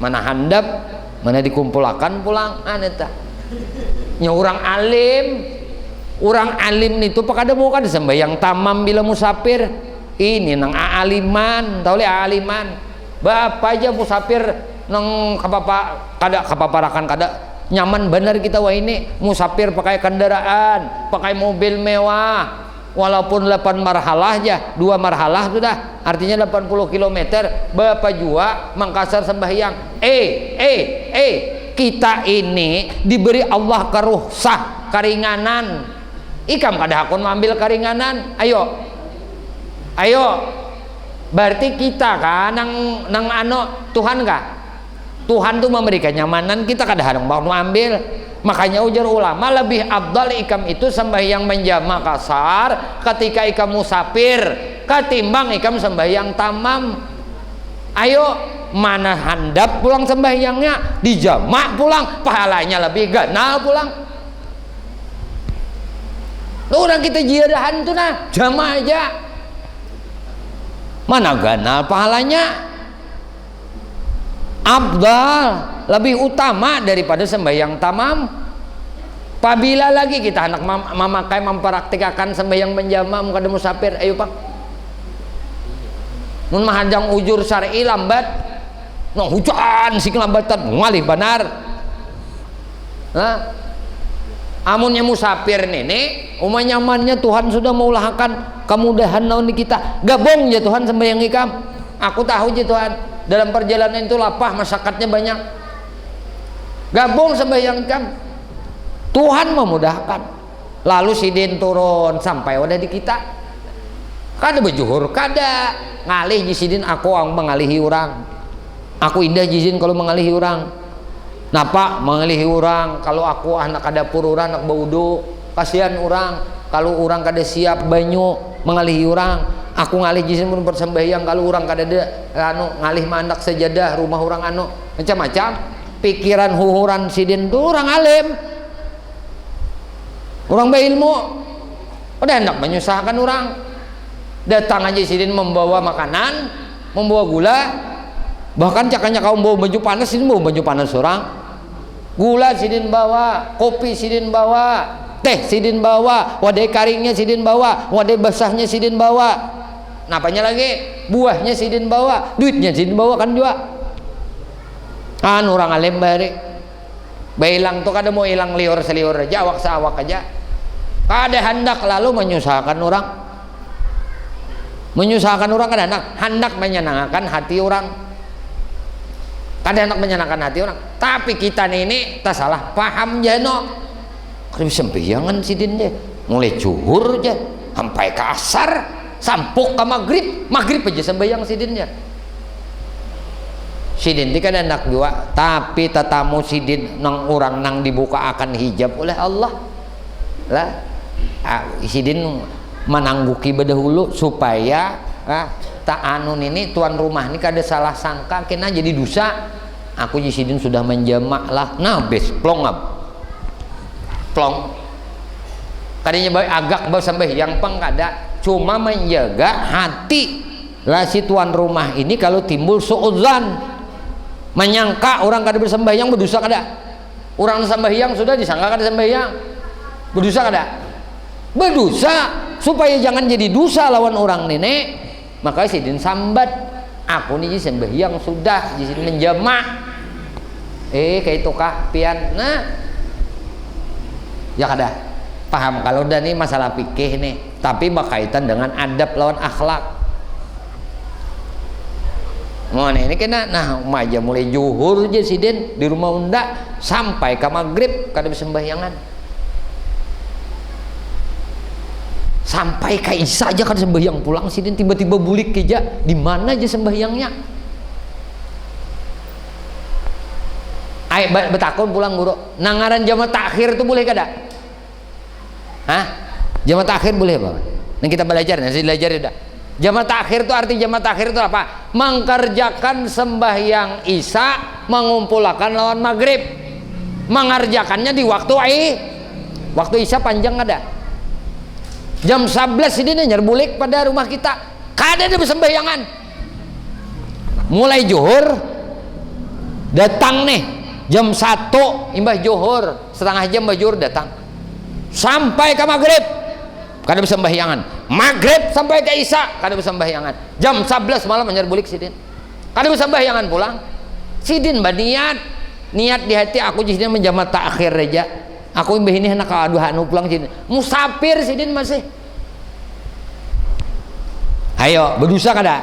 mana handap mana dikumpulkan pulang aneta nya orang alim itu pakada mau kan sembahyang tamam bila musafir. Ini nang aliman, tahu le aliman. Bapak aja musafir nang kapapa kada kapaparakan kada nyaman bener kita wah ini musafir pakai kendaraan, pakai mobil mewah, walaupun 8 marhalah aja, 2 marhalah sudah, artinya 80 km. Bapak jua Mangkasar sembahyang. Kita ini diberi Allah keruhsah, keringanan. Ikam kada hakun mengambil keringanan. Ayo. Berarti kita kan nang Tuhan kah? Tuhan tuh memberikan kenyamanan, kita kadang-kadang mau ambil. Makanya ujar ulama lebih abdal ikam itu sembahyang menjama kasar ketika ikam musafir ketimbang ikam sembahyang tamam. Ayo, mana handap pulang sembahyangnya, dijamak pulang, pahalanya lebih ganal pulang. Lo orang kita jiadahan tuh nah, jama aja. Mana ganal pahalanya? Abdal, lebih utama daripada sembahyang tamam. Apabila lagi kita anak memakai mempraktikkan sembahyang menjama kada musafir, ayo pak. Mun mahadang ujur syar'i lambat, no hujan sing lambatan ngalih benar. Nah, amunnya musafir nene, umah nyamannya Tuhan sudah meulahkan kemudahan naon di kita. Gabung ya Tuhan sembahyang ikam. Aku tahu ya Tuhan, dalam perjalanan itu lapah, masyakatnya banyak. Gabung sembahyang ikam. Tuhan memudahkan. Lalu sidin turun sampai wadah di kita. Kada bejuhur, kada ngalih jisidin aku ang mengalihi orang. Aku indah jizin kalau mengalihi orang. Napa mengalihi orang kalau aku anak dapur orang anak baudu, kasihan orang kalau orang kada siap banyu mengalihi orang. Aku ngalih jizin pun bersembahyang kalau orang kada ada ngalih mandak sejadah rumah orang macam-macam pikiran huhuran sidin tuh orang alim, orang berilmu, udah hendak menyusahkan orang. Datang aja sidin membawa makanan, membawa gula, bahkan cakanya kau bawa baju panas, sidin bawa baju panas orang. Gula sidin bawa, kopi sidin bawa, teh sidin bawa, wadai karingnya sidin bawa, wadai basahnya sidin bawa, napanya lagi buahnya sidin bawa, duitnya sidin bawa kan juga. Kan orang alim bari bailang tuh kada mau hilang liur seliur aja, awak seawak aja, kada hendak lalu menyusahkan orang. Menyusahkan orang kada hendak menyenangkan hati orang, kada hendak menyenangkan hati orang. Tapi kita ini tak salah paham jano. Kada sembayangan sidin je, mulai zuhur je sampai ke asar, sampuk ke maghrib aja sembayang sidin je. Sidin itu kan hendak juga, tapi tetamu sidin nang orang nang dibuka akan hijab oleh Allah lah. Sidin menangguki bedahulu supaya tak anun ini tuan rumah ini kada salah sangka kena jadi dosa. Aku jisidin sudah menjamak lah, nah bes plong kadanya baik agak bau sampai yang peng kada, cuma menjaga hati lah si tuan rumah ini kalau timbul suudzan menyangka orang kada bersembahyang berdosa kada. Orang sembahyang sudah disangka kada sembahyang berdosa kada, berdosa. Supaya jangan jadi dosa lawan orang nenek, maka sidin sambat aku nih sembahyang sudah jisin menjamak kayak itu kah pian. Nah ya kada paham kalau udah nih masalah fikih nih, tapi berkaitan dengan adab lawan akhlak. Mau ini kena nah aja mulai juhur aja sidin di rumah unda sampai ke maghrib kada bersembahyangan. Sampai ke isya aja kan sembahyang pulang sidin tiba-tiba bulik keja di mana aja sembahyangnya. Ay betakun pulang guru nangaran jamaah takhir itu boleh kada? Hah? Jamaah takhir boleh apa? Nah kita belajar nanti belajar udah. Jamaah takhir itu arti jamaah takhir itu apa? Mengerjakan sembahyang isya mengumpulkan lawan maghrib, mengerjakannya di waktu isya panjang ada. Jam 11 ini nyar bulik pada rumah kita kada ada bersembahyangan. Mulai zuhur datang nih jam 1 imbah zuhur setengah jam mbah zuhur datang sampai ke maghrib kada bersembahyangan. Maghrib sampai ke isya kada bersembahyangan. Jam 11 malam nyar bulik sidin kada bersembahyangan pulang. Sidin baniat niat di hati aku jadi menjamak takhir aja. Aku imbah ini hendak adu anu pulang jadi musafir sidin masih. Ayo berdosa kada?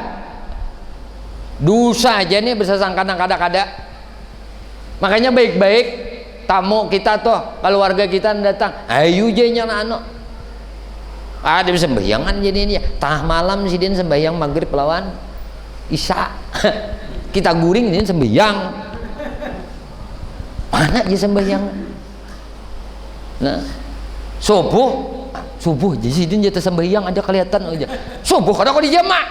Dosa aja nih bersangka kada. Makanya baik-baik tamu kita tuh, keluarga kita datang, ayo jenya anu. Ada sembayangan jadi ini ya. Tengah malam sidin sembayang maghrib lawan isya. Kita guring ini sembahyang. Mana aja sembahyang? Nah, subuh jadi sidin jatuh sembahyang ada kelihatan aja. Subuh kada kok dijamak.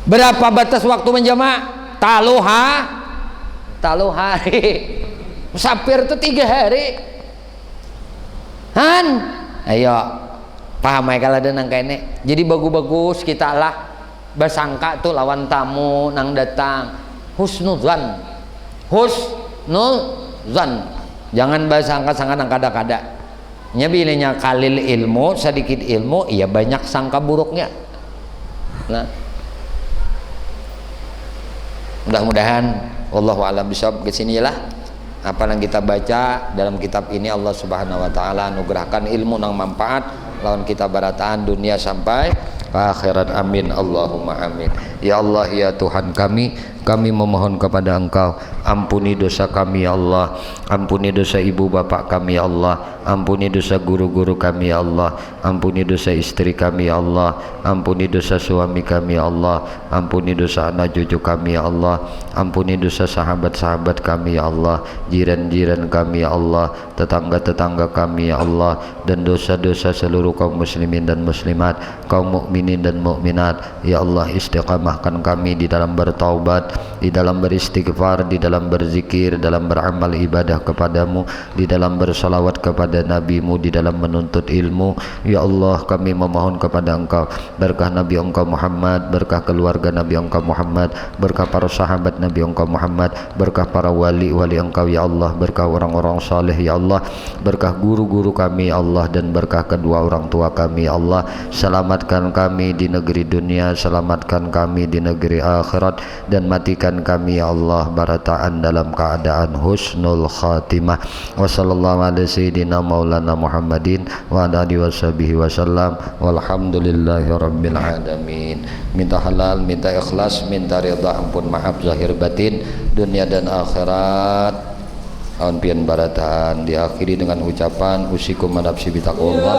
Berapa batas waktu menjamak? Taluh hari. Musafir itu 3 hari. Han, ayo paham ya kalau ada nang kene. Jadi bagus-bagus kita lah bersangka tuh lawan tamu nang datang. Husnuzan. Jangan bersangka nang kada-kada. Nya bilanya kalil ilmu, sedikit ilmu, iya banyak sangka buruknya. Nah, mudah-mudahan wallahu a'lam bishawab ke sini lah apa yang kita baca dalam kitab ini. Allah Subhanahu wa taala anugerahkan ilmu nang manfaat lawan kita barataan dunia sampai akhirat. Amin Allahumma amin. Ya Allah ya Tuhan kami memohon kepada Engkau, ampuni dosa kami ya Allah, ampuni dosa ibu bapak kami ya Allah, ampuni dosa guru-guru kami ya Allah, ampuni dosa istri kami ya Allah, ampuni dosa suami kami ya Allah, ampuni dosa anak cucu kami ya Allah, ampuni dosa sahabat-sahabat kami ya Allah, jiran-jiran kami ya Allah, tetangga-tetangga kami ya Allah, dan dosa-dosa seluruh kaum muslimin dan muslimat, kaum mukminin dan mukminat ya Allah. Istiqamahkan kami di dalam bertaubat, di dalam beristighfar, di dalam berzikir, dalam beramal ibadah kepadamu, di dalam bersalawat kepada nabimu, di dalam menuntut ilmu ya Allah. Kami memohon kepada Engkau berkah Nabi Engkau Muhammad, berkah keluarga Nabi Engkau Muhammad, berkah para sahabat Nabi Engkau Muhammad, berkah para wali-wali Engkau ya Allah, berkah orang-orang saleh ya Allah, berkah guru-guru kami ya Allah, dan berkah kedua orang tua kami ya Allah. Selamatkan kami di negeri dunia, selamatkan kami di negeri akhirat, dan matikan kami ya Allah barataan dalam keadaan husnul khatimah. Wa sallallahu ala sayyidina maulana Muhammadin wa ala alihi washabihi wasallam, walhamdulillahi rabbil alamin. Minta halal, minta ikhlas, minta ridha, ampun maaf zahir batin dunia dan akhirat. Aun pian barataan diakhiri dengan ucapan usikum manapsi bitaqwa.